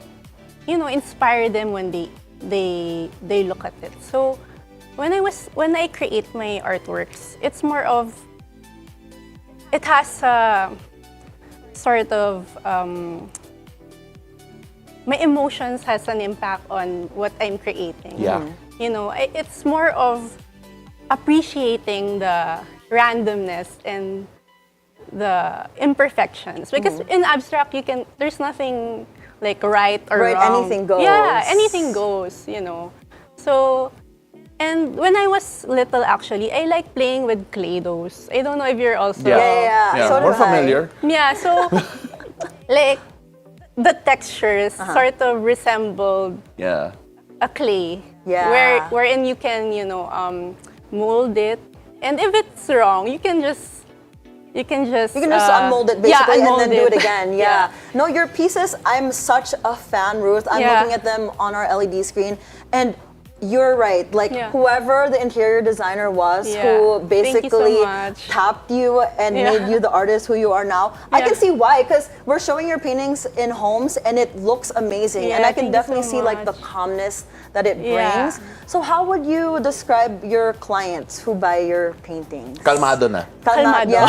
you know, inspire them when they look at it. So when I create my artworks, it's more of, it has a sort of my emotions has an impact on what I'm creating. Yeah. You know, it's more of appreciating the randomness and the imperfections. Because in abstract, there's nothing like right or wrong. Anything goes. Yeah, anything goes, you know. So, and when I was little, actually, I like playing with Play-Dohs. I don't know if you're also... Yeah. So We're did I. familiar. Yeah, so, like, the textures sort of resembled Yeah. a clay. Yeah. Wherein you can, you know, mold it. And if it's wrong, you can just unmold it basically unmold and then do it again. Yeah. Yeah. No, your pieces, I'm such a fan, Ruth. I'm Yeah. looking at them on our LED screen, and you're right. Like whoever the interior designer was Yeah. who Thank you so basically much. tapped you and made you the artist who you are now. I Yeah. can see why, because we're showing your paintings in homes and it looks amazing. Yeah, and I can thank you definitely so see like the much. calmness that it Yeah. brings. So how would you describe your clients who buy your paintings? Kalmado na. Kalmado. Kalmado. Yeah.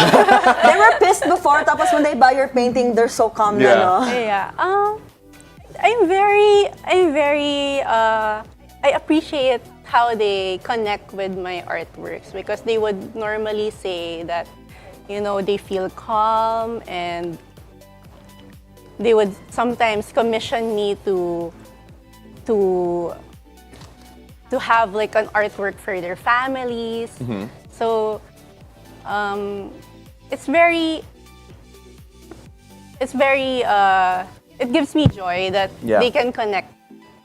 They were pissed before, tapos when they buy your painting, they're so calm Yeah. na, no? Yeah. I appreciate how they connect with my artworks, because they would normally say that, you know, they feel calm, and they would sometimes commission me to have like an artwork for their families. So it gives me joy that they can connect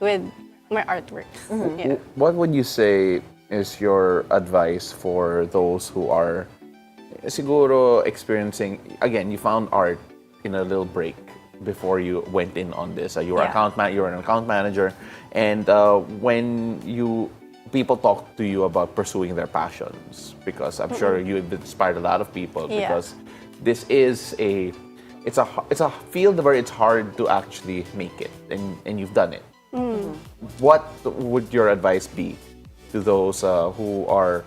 with my artworks. Yeah. What would you say is your advice for those who are siguro experiencing, again, you found art in a little break before you went in on this. You were you were an account manager, and when people talk to you about pursuing their passions, because I'm sure you have inspired a lot of people, because this is it's a field where it's hard to actually make it, and you've done it. What would your advice be to those who are,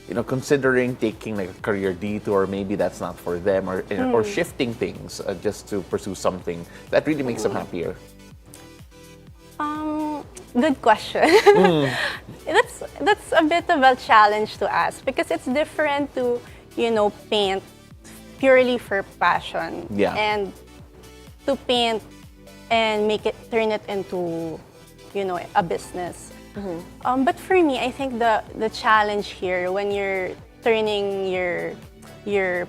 you know, considering taking like a career detour? Maybe that's not for them, or shifting things just to pursue something that really makes them happier. Good question. That's a bit of a challenge to ask, because it's different to, you know, paint purely for passion. Yeah. And to paint and turn it into, a business. But for me, I think the challenge here when you're turning your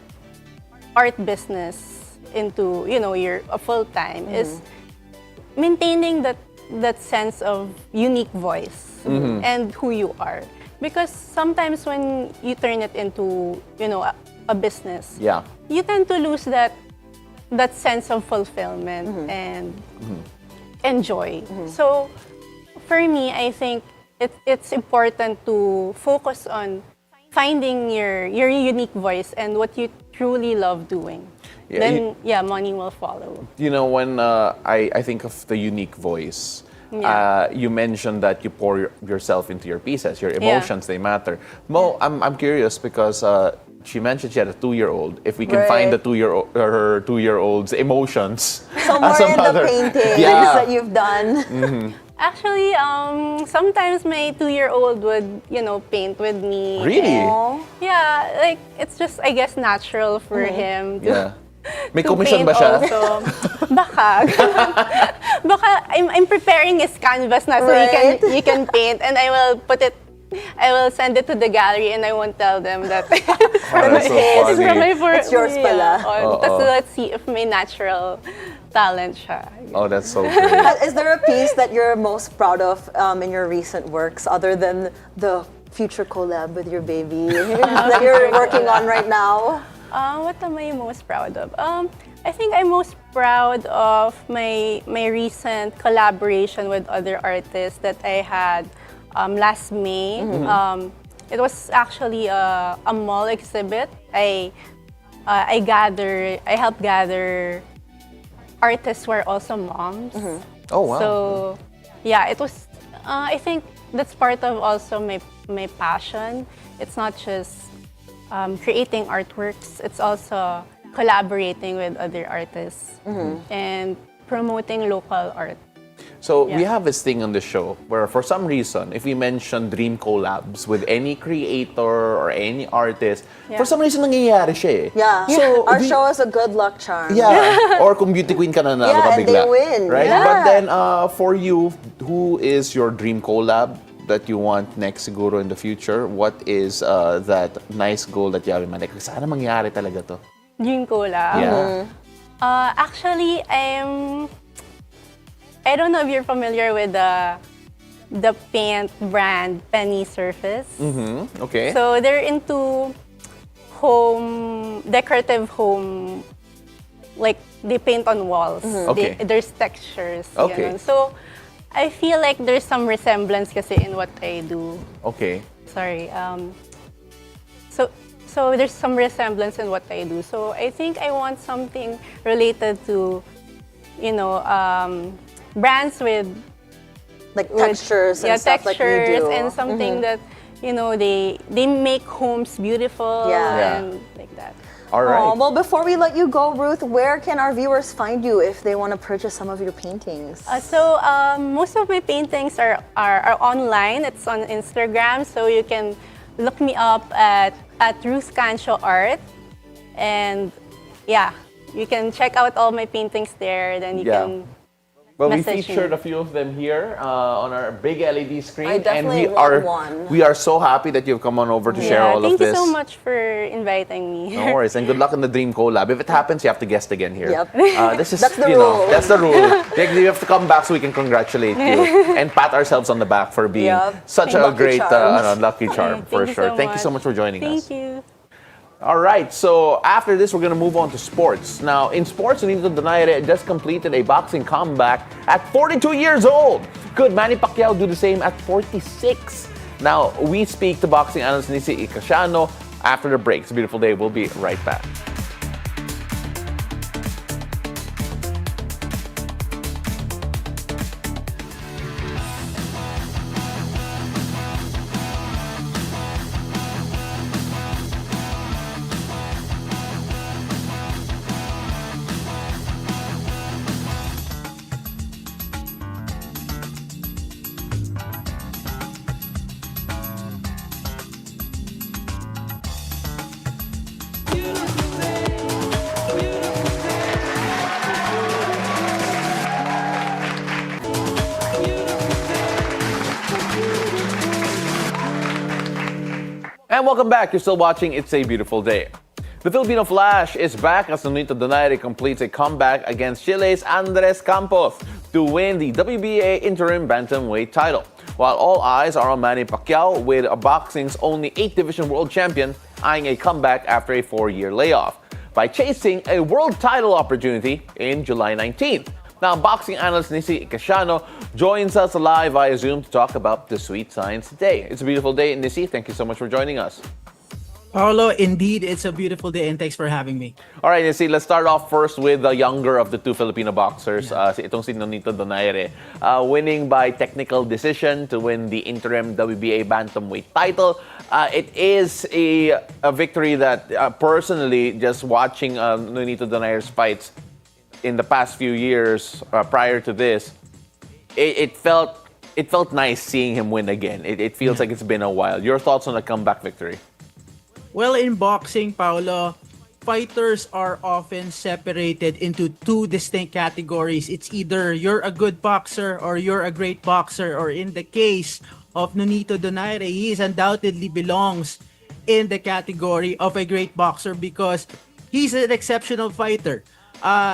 art business into, a full-time is maintaining that sense of unique voice and who you are. Because sometimes when you turn it into, a business, you tend to lose that sense of fulfillment and joy. So for me, I think it's important to focus on finding your unique voice and what you truly love doing. Then money will follow. When I think of the unique voice, you mentioned that you pour yourself into your pieces, your emotions, they matter. Mo, I'm curious because she mentioned she had a 2-year-old. If we can find the her 2-year-old's emotions somewhere as a in mother. the paintings that you've done. Actually, sometimes my 2-year-old would, Really? paint with me. Aww. Yeah, like it's just, I guess, natural for him to, May to commission paint ba siya? also. Baka. Baka I'm preparing his canvas na so you can paint and I will send it to the gallery and I won't tell them that it's from It's yours pala. Tapos let's see if may natural talent siya. Oh, that's so great. Is there a piece that you're most proud of in your recent works other than the future collab with your baby that you're working on right now? What am I most proud of? I think I'm most proud of my recent collaboration with other artists that I had last May. It was actually a mall exhibit. I helped gather artists who are also moms. Oh wow! So yeah, it was. I think that's part of also my passion. It's not just creating artworks. It's also collaborating with other artists and promoting local art. So we have this thing on the show where for some reason, if we mention dream collabs with any creator or any artist, for some reason nangyayari siya eh. Yeah. So our show is a good luck charm. Yeah. Or kung beauty queen ka na nanalo ka and bigla. they win. Right? Yeah. But then for you, who is your dream collab that you want next siguro in the future? What is that nice goal that you have in mind? Like, sana mangyari talaga to. Dream collab. Yeah. Actually, I don't know if you're familiar with the paint brand Penny Surface. Okay. So they're into decorative home, like they paint on walls. Okay. There's textures. Okay. Ganun. So I feel like there's some resemblance kasi in what I do. Okay. Sorry. So there's some resemblance in what I do. So I think I want something related to, brands with textures and stuff like you do. and something that they make homes beautiful and like that. All right. Well, before we let you go, Ruth, where can our viewers find you if they want to purchase some of your paintings? So most of my paintings are online. It's on Instagram, so you can look me up at Ruth Cancio Art, and you can check out all my paintings there. Then you can. Well, we message featured me. a few of them here on our big LED screen, I definitely and want one. we are so happy that you've come on over to share all of this. Thank you so much for inviting me. No worries, and good luck in the Dream Collab. If it happens, you have to guest again here. Yep. This is, That's the rule. That's the rule. You have to come back so we can congratulate you and pat ourselves on the back for being such a Lucky great charms. lucky charm, for Thank you sure. so Thank you so much. much for joining us. Thank you. All right, so after this, we're going to move on to sports. Now, in sports, Nonito Donaire just completed a boxing comeback at 42 years old. Could Manny Pacquiao do the same at 46? Now, we speak to boxing analyst Nissi Icasiano after the break. It's a beautiful day. We'll be right back. And welcome back. You're still watching It's a Beautiful Day. The Filipino Flash is back as Nonito Donaire completes a comeback against Chile's Andres Campos to win the WBA interim bantamweight title. While all eyes are on Manny Pacquiao, with boxing's only 8th division world champion eyeing a comeback after a 4-year layoff by chasing a world title opportunity in July 19th. Now, boxing analyst Nissi Icasiano joins us live via Zoom to talk about the sweet science today. It's a beautiful day, Nissi. Thank you so much for joining us. Paolo, indeed, it's a beautiful day and thanks for having me. All right, Nissi, let's start off first with the younger of the two Filipino boxers, itong si Nonito Donaire, winning by technical decision to win the interim WBA bantamweight title. It is a victory that personally, just watching Nonito Donaire's fights in the past few years prior to this, it felt nice seeing him win again. It feels like it's been a while. Your thoughts on the comeback victory? Well, in boxing, Paolo, fighters are often separated into two distinct categories. It's either you're a good boxer or you're a great boxer, or in the case of Nonito Donaire, he undoubtedly belongs in the category of a great boxer because he's an exceptional fighter.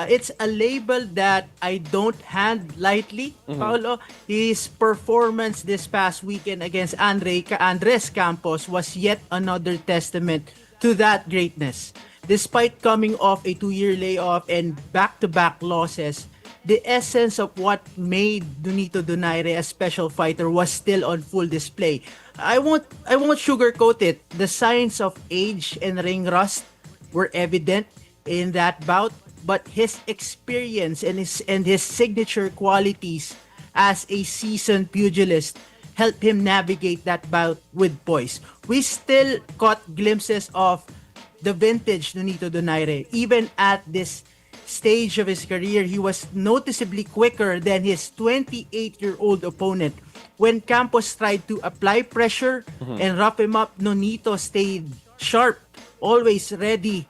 It's a label that I don't hand lightly, Paolo. His performance this past weekend against Andres Campos was yet another testament to that greatness. Despite coming off a 2-year layoff and back-to-back losses, the essence of what made Nonito Donaire a special fighter was still on full display. I won't sugarcoat it. The signs of age and ring rust were evident in that bout, but his experience and his signature qualities as a seasoned pugilist helped him navigate that bout with poise. We still caught glimpses of the vintage Nonito Donaire. Even at this stage of his career, he was noticeably quicker than his 28-year-old opponent. When Campos tried to apply pressure and rough him up, Nonito stayed sharp, always ready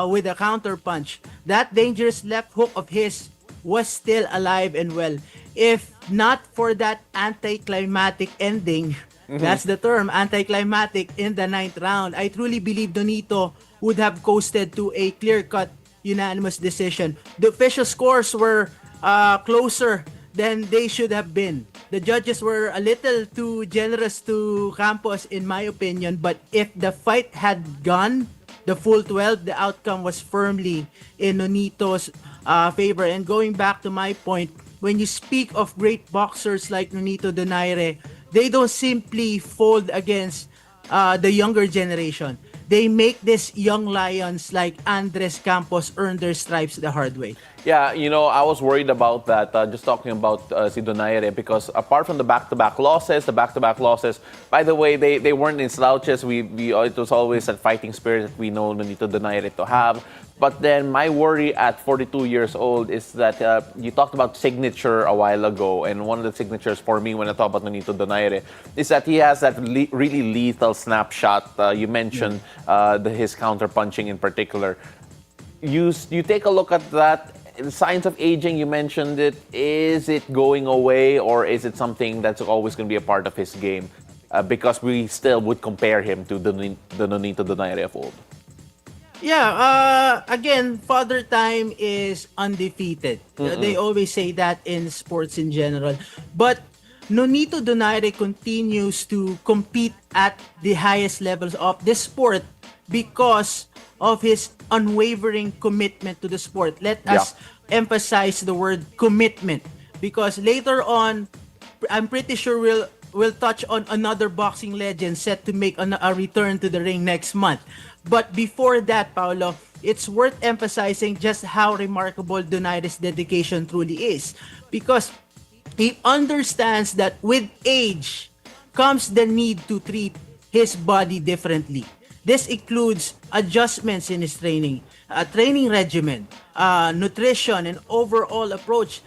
with a counter punch. That dangerous left hook of his was still alive and well. If not for that anticlimactic ending, that's the term, anticlimactic, in the 9th round, I truly believe Nonito would have coasted to a clear-cut unanimous decision. The official scores were closer than they should have been. The judges were a little too generous to Campos, in my opinion, but if the fight had gone the full 12, the outcome was firmly in Nonito's favor. And going back to my point, when you speak of great boxers like Nonito Donaire, they don't simply fold against the younger generation. They make these young lions like Andres Campos earn their stripes the hard way. Yeah, I was worried about that, just talking about si Donaire, because apart from the back-to-back losses, by the way, they weren't in slouches. It was always that fighting spirit that we know Nonito Donaire to have. But then my worry at 42 years old is that you talked about signature a while ago, and one of the signatures for me when I talk about Nonito Donaire is that he has that really lethal snapshot. You mentioned his counter-punching in particular. You take a look at that. The signs of aging, you mentioned it. Is it going away, or is it something that's always going to be a part of his game? Because we still would compare him to the Nonito Donaire of old. Yeah, again, Father Time is undefeated. They always say that in sports in general. But Nonito Donaire continues to compete at the highest levels of this sport because of his unwavering commitment to the sport. Let us emphasize the word commitment, because later on, I'm pretty sure we'll touch on another boxing legend set to make a return to the ring next month. But before that, Paolo, it's worth emphasizing just how remarkable Donaire's dedication truly is, because he understands that with age comes the need to treat his body differently. This includes adjustments in his training regimen, nutrition, and overall approach.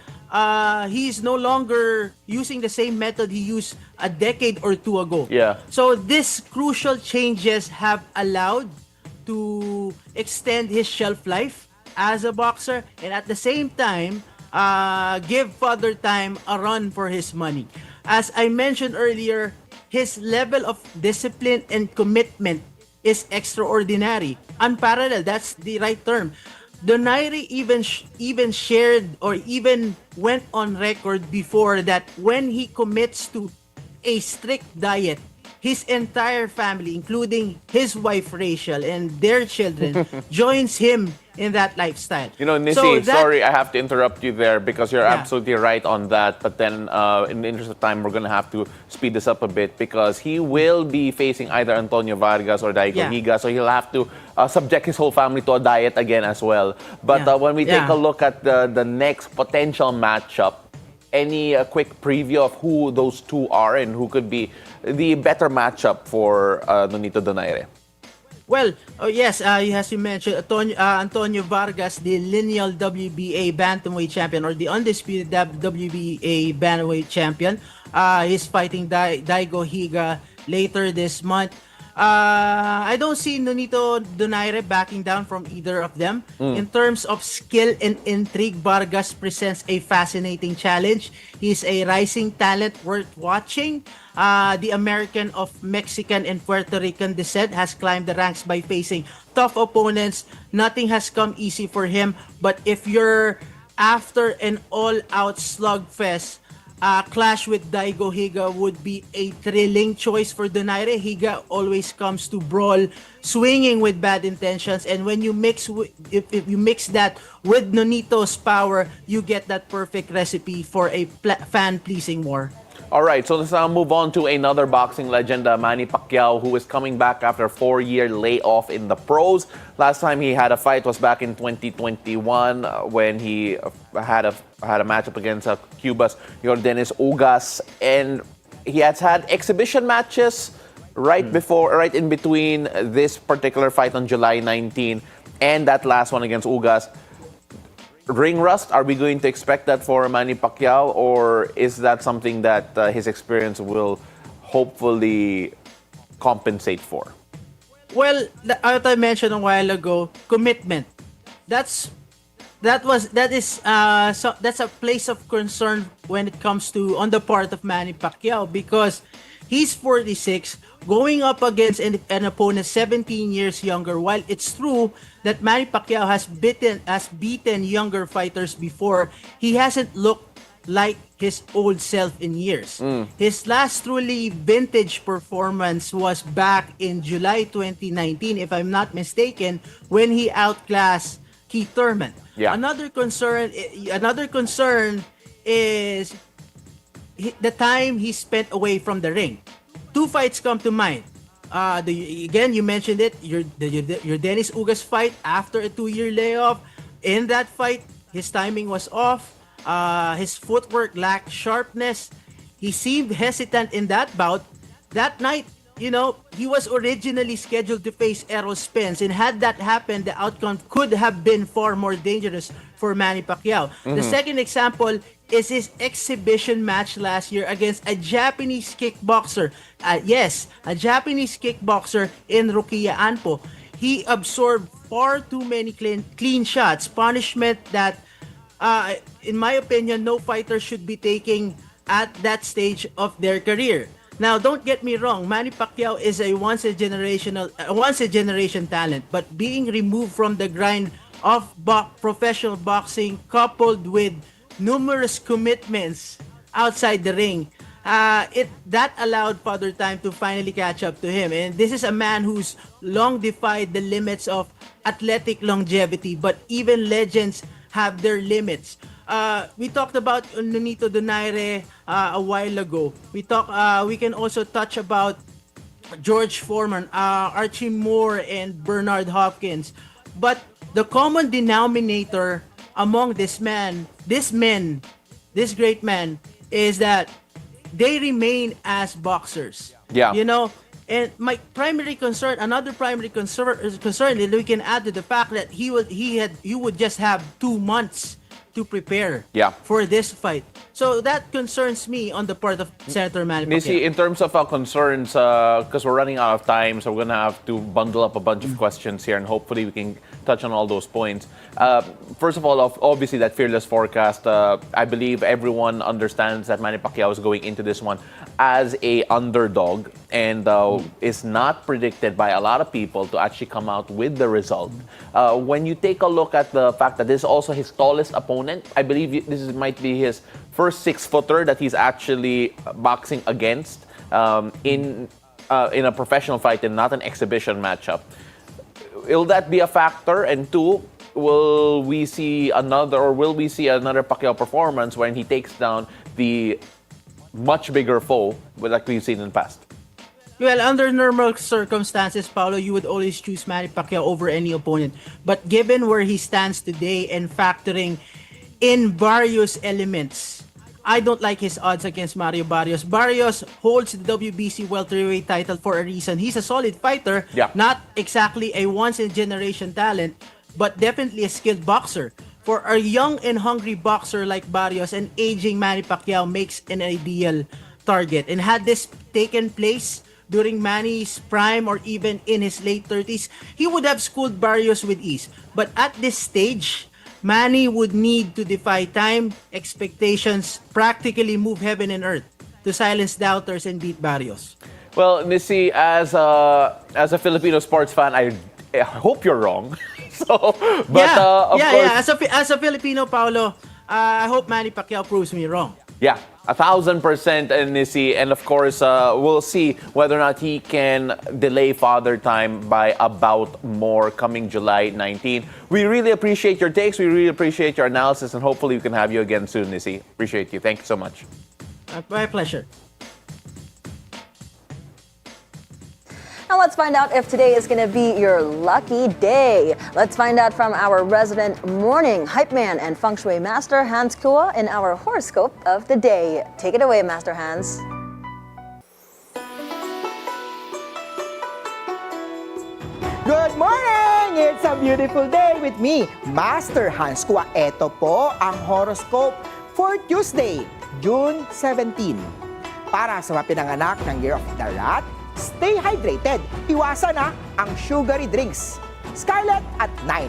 He's no longer using the same method he used a decade or two ago. Yeah. So these crucial changes have allowed to extend his shelf life as a boxer, and at the same time, give Father Time a run for his money. As I mentioned earlier, his level of discipline and commitment is extraordinary, unparalleled. That's the right term. Donaire even shared or even went on record before that when he commits to a strict diet, his entire family, including his wife Rachel and their children, joins him in that lifestyle. You know, Nissi, sorry, I have to interrupt you there because you're absolutely right on that. But then, in the interest of time, we're going to have to speed this up a bit because he will be facing either Antonio Vargas or Daigo Higa. So he'll have to subject his whole family to a diet again as well. But when we take a look at the next potential matchup, any quick preview of who those two are and who could be the better matchup for Nonito Donaire? Well, yes, as you mentioned, Antonio Vargas, the lineal WBA bantamweight champion or the undisputed WBA bantamweight champion, he's fighting Daigo Higa later this month. I don't see Nonito Donaire backing down from either of them. In terms of skill and intrigue, Vargas presents a fascinating challenge. He's a rising talent worth watching. The American of Mexican and Puerto Rican descent has climbed the ranks by facing tough opponents. Nothing has come easy for him. But if you're after an all-out slugfest, clash with Daigo Higa would be a thrilling choice for Donaire. Higa always comes to brawl, swinging with bad intentions, and when you if you mix that with Nonito's power, you get that perfect recipe for a fan-pleasing war. All right, so let's now move on to another boxing legend, Manny Pacquiao, who is coming back after a 4-year layoff in the pros. Last time he had a fight was back in 2021 when he had a matchup against Cuba's Yordenis Ugas, and he has had exhibition matches right in between this particular fight on July 19 and that last one against Ugas. Ring rust, are we going to expect that for Manny Pacquiao, or is that something that his experience will hopefully compensate for? Well, as I mentioned a while ago, commitment. That's a place of concern when it comes to on the part of Manny Pacquiao because he's 46, going up against an opponent 17 years younger. While it's true that Manny Pacquiao has beaten younger fighters before, he hasn't looked like his old self in years. His last truly vintage performance was back in July 2019, if I'm not mistaken, when he outclassed Keith Thurman. Yeah. Another concern is the time he spent away from the ring. Two fights come to mind. Again, you mentioned it, your Dennis Ugas fight after a 2-year layoff. In that fight, his timing was off. His footwork lacked sharpness. He seemed hesitant in that bout. That night, he was originally scheduled to face Errol Spence, and had that happened, the outcome could have been far more dangerous for Manny Pacquiao. The second example is his exhibition match last year against a Japanese kickboxer. Yes, a Japanese kickboxer in Rukia Anpo. He absorbed far too many clean shots, punishment that, in my opinion, no fighter should be taking at that stage of their career. Now, don't get me wrong, Manny Pacquiao is a once-a-generation talent, but being removed from the grind of professional boxing, coupled with numerous commitments outside the ring, that allowed Father Time to finally catch up to him. And this is a man who's long defied the limits of athletic longevity, but even legends have their limits. We talked about Nonito Donaire a while ago. We can also touch about George Foreman, Archie Moore, and Bernard Hopkins. But the common denominator among this great man, is that they remain as boxers. Yeah. And my primary concern, another primary concern that we can add to the fact that he would just have 2 months to prepare for this fight. So that concerns me on the part of Senator Manny Nissi, Pacquiao. in terms of our concerns, because we're running out of time, so we're going to have to bundle up a bunch of questions here, and hopefully we can touch on all those points. First of all, obviously that fearless forecast, I believe everyone understands that Manny Pacquiao is going into this one as a underdog, and is not predicted by a lot of people to actually come out with the result. When you take a look at the fact that this is also his tallest opponent, I believe might be his first 6-footer that he's actually boxing against in a professional fight and not an exhibition matchup. Will that be a factor? And two, will we see another Pacquiao performance when he takes down the much bigger foe like we've seen in the past? Well, under normal circumstances, Paolo, you would always choose Manny Pacquiao over any opponent. But given where he stands today and factoring in various elements, I don't like his odds against Mario Barrios. Barrios holds the WBC welterweight title for a reason. He's a solid fighter, not exactly a once-in-a-generation talent, but definitely a skilled boxer. For a young and hungry boxer like Barrios, an aging Manny Pacquiao makes an ideal target. And had this taken place during Manny's prime or even in his late 30s, he would have schooled Barrios with ease. But at this stage, Manny would need to defy time, expectations, practically move heaven and earth to silence doubters and beat Barrios. Well, Nissi, as a Filipino sports fan, I hope you're wrong. Of course, As a Filipino, Paolo, I hope Manny Pacquiao proves me wrong. Yeah, 1,000%, Nissi. And of course, we'll see whether or not he can delay Father Time by a bout more coming July 19. We really appreciate your takes. We really appreciate your analysis. And hopefully we can have you again soon, Nissi. Appreciate you. Thank you so much. My pleasure. Now let's find out if today is going to be your lucky day. Let's find out from our resident morning hype man and feng shui master, Hans Kua, in our horoscope of the day. Take it away, Master Hans. Good morning! It's a beautiful day with me, Master Hans Kua. Ito po ang horoscope for Tuesday, June 17. Para sa mga pinanganak ng Year of the Rat, stay hydrated. Iwasan ang sugary drinks. Scarlet at 9.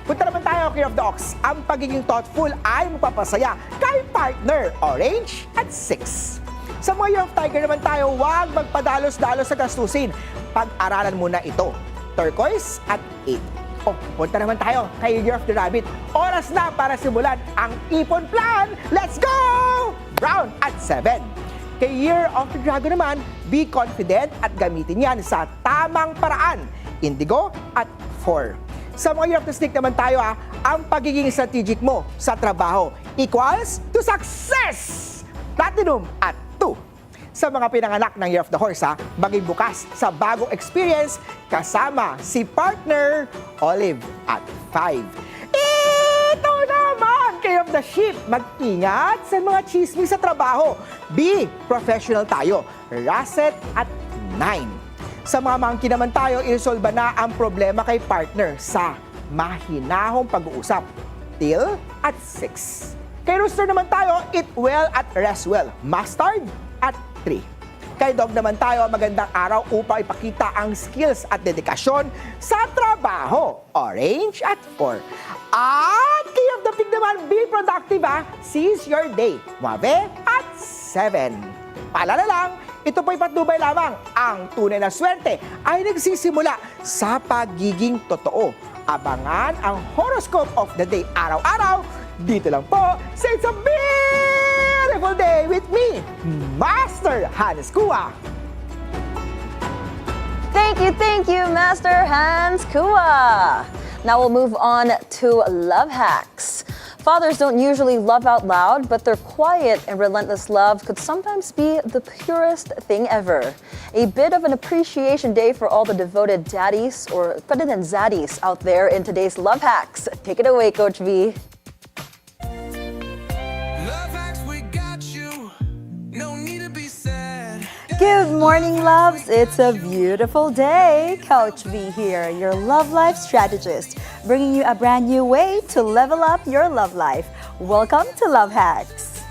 Punta naman tayo kay of the Ox. Ang pagiging thoughtful ay magpapasaya kay partner. Orange at 6. Sa mga Year of Tiger naman tayo, huwag magpadalos-dalos sa gastusin. Pag-aralan muna ito. Turquoise at 8. Punta naman tayo kay Year of the Rabbit. Oras na para simulan ang ipon plan. Let's go! Brown at 7. Kay Year of the Dragon naman, be confident at gamitin yan sa tamang paraan. Indigo at 4. Sa mga Year of the Snake naman tayo, ang pagiging strategic mo sa trabaho equals to success! Platinum at 2. Sa mga pinanganak ng Year of the Horse, maging bukas sa bagong experience kasama si partner Olive at 5. Ito naman, kay of the Sheep, mag-ingat sa mga chismis sa trabaho. Be professional tayo. Russet at 9. Sa mga monkey naman tayo, iresolba na ang problema kay partner sa mahinahong pag-uusap. Teal at 6. Kay Rooster naman tayo, eat well at rest well. Mustard at 3. Kay Dog naman tayo, magandang araw upang ipakita ang skills at dedikasyon sa trabaho. Orange at 4. At kay of the Pig naman, be productive seize your day. Mave at 7. Paalala lang, ito po'y patnubay lamang. Ang tunay na swerte ay nagsisimula sa pagiging totoo. Abangan ang horoscope of the day araw-araw. Dito lang po sa It's a Beautiful Day with me, Master Hans Kua. Thank you, Master Hans Kua. Now we'll move on to love hacks. Fathers don't usually love out loud, but their quiet and relentless love could sometimes be the purest thing ever. A bit of an appreciation day for all the devoted daddies, or better than zaddies, out there in today's love hacks. Take it away, Coach V. Good morning, loves. It's a beautiful day. Coach V here, your love life strategist, bringing you a brand new way to level up your love life. Welcome to Love Hacks.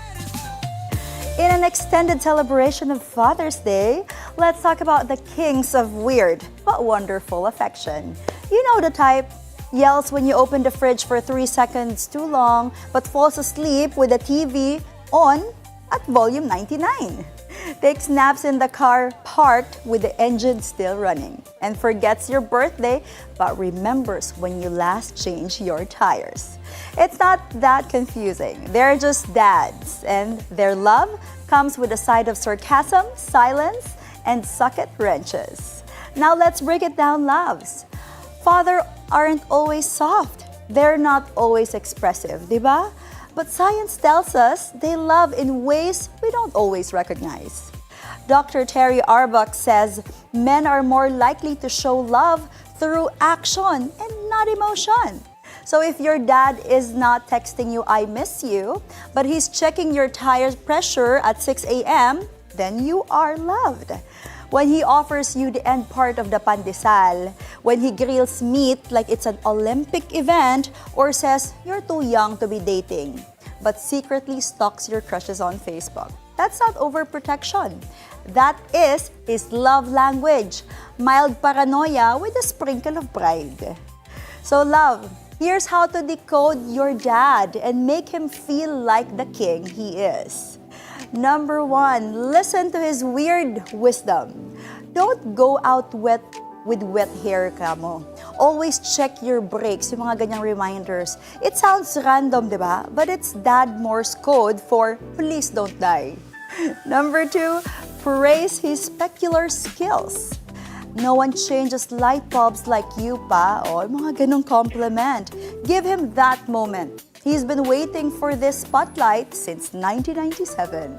In an extended celebration of Father's Day, let's talk about the kings of weird but wonderful affection. You know the type. Yells when you open the fridge for 3 seconds too long, but falls asleep with the TV on at volume 99. Takes naps in the car parked with the engine still running. And forgets your birthday, but remembers when you last changed your tires. It's not that confusing. They're just dads, and their love comes with a side of sarcasm, silence, and socket wrenches. Now let's break it down, loves. Father aren't always soft. They're not always expressive, diba? But science tells us they love in ways we don't always recognize. Dr. Terry Arbuck says men are more likely to show love through action and not emotion. So if your dad is not texting you, I miss you, but he's checking your tire pressure at 6 a.m., then you are loved. When he offers you the end part of the pandesal, when he grills meat like it's an Olympic event, or says you're too young to be dating, but secretly stalks your crushes on Facebook. That's not overprotection. That is his love language, mild paranoia with a sprinkle of pride. So love, here's how to decode your dad and make him feel like the king he is. Number 1, listen to his weird wisdom. Don't go out with wet hair ka mo. Always check your brakes, yung mga ganyang reminders. It sounds random, di ba? But it's Dad Morse code for please don't die. Number 2, praise his specular skills. No one changes light bulbs like you pa. O, mga ganong compliment. Give him that moment. He's been waiting for this spotlight since 1997.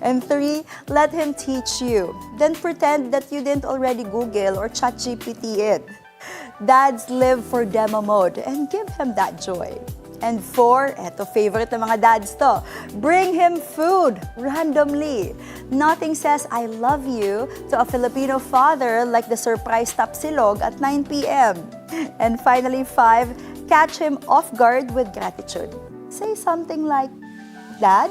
And 3, let him teach you. Then pretend that you didn't already Google or ChatGPT it. Dads live for demo mode and give him that joy. And 4, eto favorite ng mga dads to, bring him food randomly. Nothing says I love you to a Filipino father like the surprise tapsilog at 9 p.m. And finally 5, catch him off guard with gratitude. Say something like, Dad,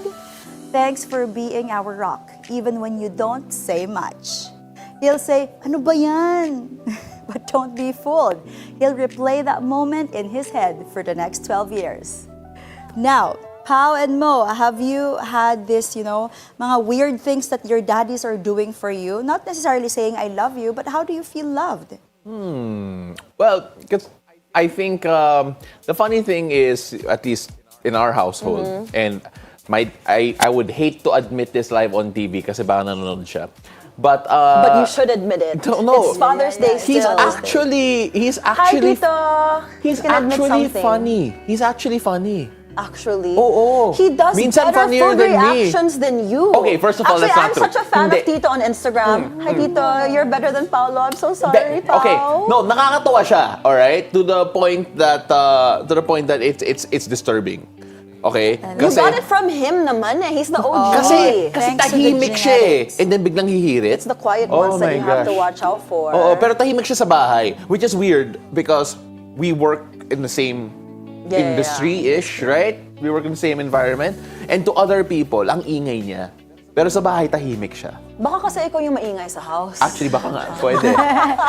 thanks for being our rock, even when you don't say much. He'll say, ano ba yan? But don't be fooled. He'll replay that moment in his head for the next 12 years. Now, Pao and Mo, have you had this, mga weird things that your daddies are doing for you? Not necessarily saying I love you, but how do you feel loved? Well, because I think the funny thing is, at least in our household, and I would hate to admit this live on TV kasi baka nanonood siya. But you should admit it. No, it's Father's Day he's still. actually Hi, Tito. He's actually funny. He's actually funny. Actually, oh. He does Minsan better funnier food than reactions than you. Okay, first of all, actually, that's not I'm true. such a fan of Tito on Instagram. Hi, Tito. You're better than Paolo. I'm so sorry, Pao. Okay, no, nakakatuwa siya. All right, to the point that it's disturbing. Okay? You got it from him naman eh. He's the OG. Kasi tahimik siya eh. And then biglang hihirit. It's the quiet ones that you have to watch out for. Oo, pero tahimik siya sa bahay. Which is weird because we work in the same industry-ish, right? We work in the same environment. And to other people, ang ingay niya. Pero sa bahay, tahimik siya. Baka kasi ikaw yung maingay sa house. Actually, baka nga. Pwede.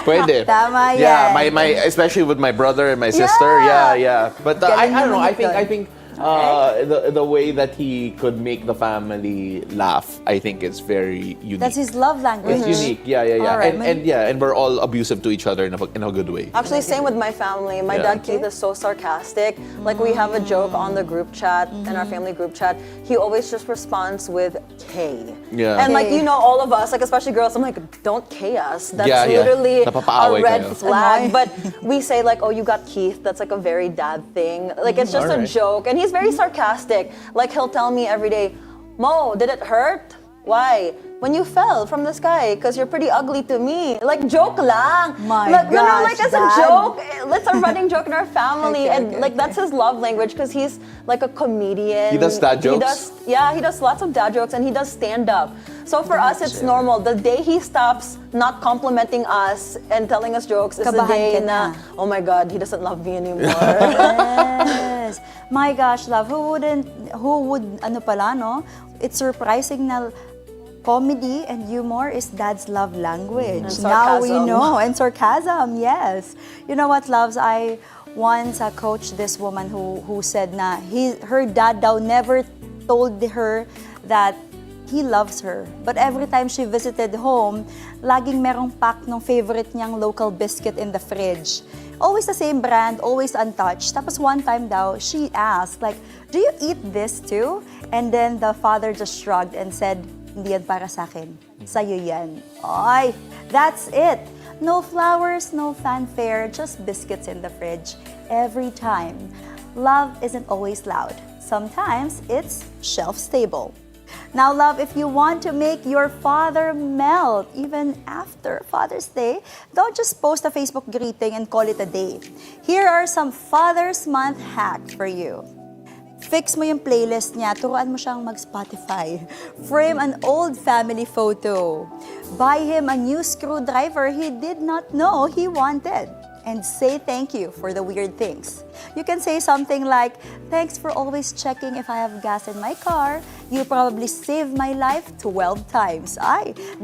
Pwede. Tama yan. Yeah, my especially with my brother and my sister. Yeah. But I don't know. I think the way that he could make the family laugh, I think is very unique. That's his love language. It's unique. Yeah. Right. And we're all abusive to each other in a good way. Actually, same with my family. My dad Keith is so sarcastic. Like we have a joke on the group chat, in our family group chat. He always just responds with K. Yeah. And like all of us, like especially girls, I'm like, don't K us. That's literally a Napapaaway red kayo. flag. But we say like, oh, you got Keith. That's like a very dad thing. Like it's just a joke. And he's very sarcastic. Like he'll tell me every day, Mo, did it hurt? Why? When you fell from the sky, because you're pretty ugly to me. Like, joke lang. Like as a joke. It's a running joke in our family. Like, that's his love language because he's like a comedian. He does dad jokes? He does lots of dad jokes and he does stand-up. So for us, it's normal. The day he stops not complimenting us and telling us jokes is the day na, oh my God, he doesn't love me anymore. is. My gosh, love, who would, ano pala, no? It's surprising na comedy and humor is dad's love language. And Now we sarcasm. know. And sarcasm, yes. You know what, loves? I once coached this woman who said na her dad daw never told her that he loves her. But every time she visited home, laging merong pack ng favorite niyang local biscuit in the fridge. Always the same brand, always untouched. Tapos one time daw, she asked, like, do you eat this too? And then the father just shrugged and said, hindi yan para sa akin. Sa'yo yan. Ay, that's it. No flowers, no fanfare, just biscuits in the fridge. Every time. Love isn't always loud. Sometimes it's shelf-stable. Now, love, if you want to make your father melt even after Father's Day, don't just post a Facebook greeting and call it a day. Here are some Father's Month hacks for you. Fix mo yung playlist niya, turuan mo siyang mag-Spotify. Frame an old family photo. Buy him a new screwdriver he did not know he wanted. And say thank you for the weird things. You can say something like, thanks for always checking if I have gas in my car. You probably saved my life 12 times.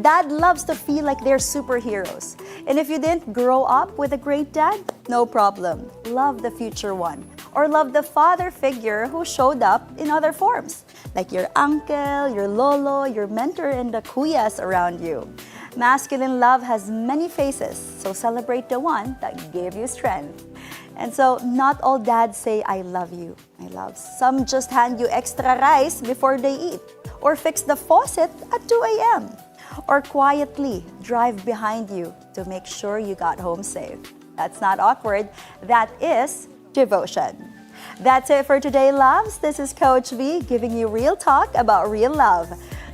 Dad loves to feel like they're superheroes. And if you didn't grow up with a great dad, no problem. Love the future one. Or love the father figure who showed up in other forms, like your uncle, your lolo, your mentor, and the kuyas around you. Masculine love has many faces, so celebrate the one that gave you strength. And so, not all dads say, I love you, my loves. Some just hand you extra rice before they eat, or fix the faucet at 2 a.m., or quietly drive behind you to make sure you got home safe. That's not awkward, that is devotion. That's it for today, loves. This is Coach V giving you real talk about real love.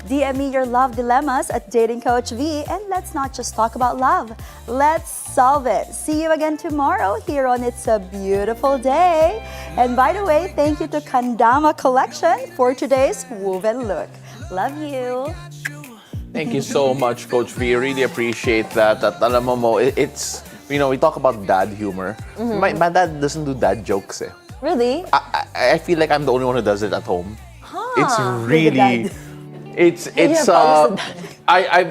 DM me your love dilemmas at Dating Coach V, and let's not just talk about love. Let's solve it. See you again tomorrow here on It's a Beautiful Day. And by the way, thank you to Kandama Collection for today's woven look. Love you. Thank you so much, Coach V. Really appreciate that. At alam mo, it's, you know, we talk about dad humor. Mhm. My dad doesn't do dad jokes eh. Really? I feel like I'm the only one who does it at home. Huh. It's You're the really, dad. it's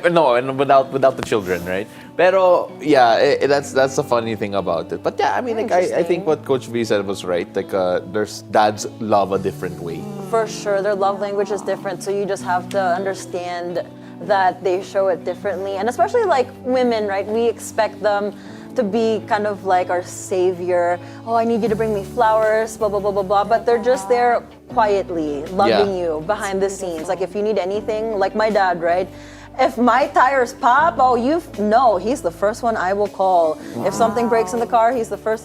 no, and without the children, right? Pero yeah, that's the funny thing about it. But yeah, I mean, like I think what Coach V said was right. Like there's dads love a different way. For sure, their love language is different, so you just have to understand that they show it differently. And especially like women, right? We expect them to be kind of like our savior. Oh, I need you to bring me flowers, blah, blah, blah, blah, blah. But they're just there quietly, loving you behind the scenes. Like if you need anything, like my dad, right? If my tires pop, he's the first one I will call. If something breaks in the car, he's the first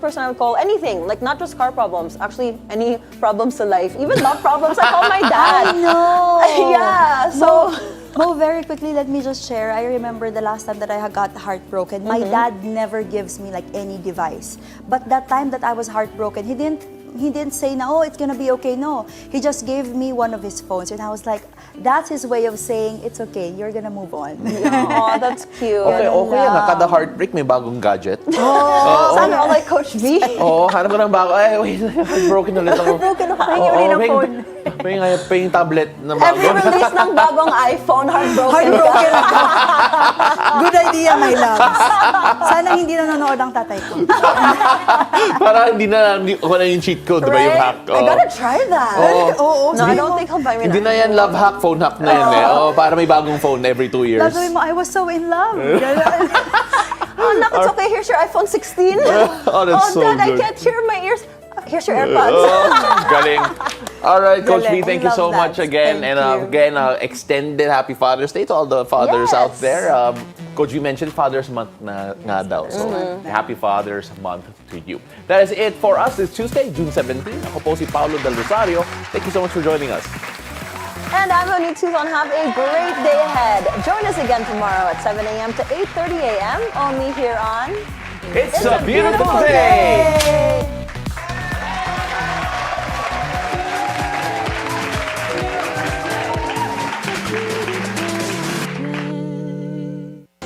person I would call. Anything, like not just car problems, actually any problems to life, even love problems, I call my dad. I know. Yeah, so... Mo, very quickly, let me just share. I remember the last time that I got heartbroken. My dad never gives me like any device. But that time that I was heartbroken, he didn't say, no, it's gonna be okay. No, he just gave me one of his phones. And I was like, that's his way of saying, it's okay, you're gonna move on. Oh, that's cute. Okay yan. Kada heartbreak may bagong gadget. Oh, sana all like Coach V. Oo, hanap ko ng bago. Ay, wait, heartbroken ulit ako. Heartbroken ako. Pahingi ulit ng phone. Pahing tablet na bago. Every release ng bagong iPhone, heartbroken ako. Good idea, my loves. Sana hindi nanonood ang tatay ko. Para hindi na yung cheat code, diba yung hack? I gotta try that. Oo. No, I don't think he'll buy me Hindi na yan love hack, phone hack na yan eh. Oh, para may bagong phone every 2 years. Sabi mo, I was so in love. Oh, no, it's okay. Here's your iPhone 16. Oh, that's so Dad, I good. can't hear my ears. Here's your AirPods. Galing. All right, Coach V, Galing. thank We you so love much that. again. Thank And you. again, extended Happy Father's Day to all the fathers out Yes. there. Coach V mentioned Father's Month na nga daw. So, Happy Father's Month to you. That is it for us. It's Tuesday, June 17. Ako po si Paolo del Rosario. Thank you so much for joining us. And I'm Monique Tuzon. Have a great day ahead. Join us again tomorrow at 7 a.m. to 8:30 a.m. only here on It's a Beautiful Day.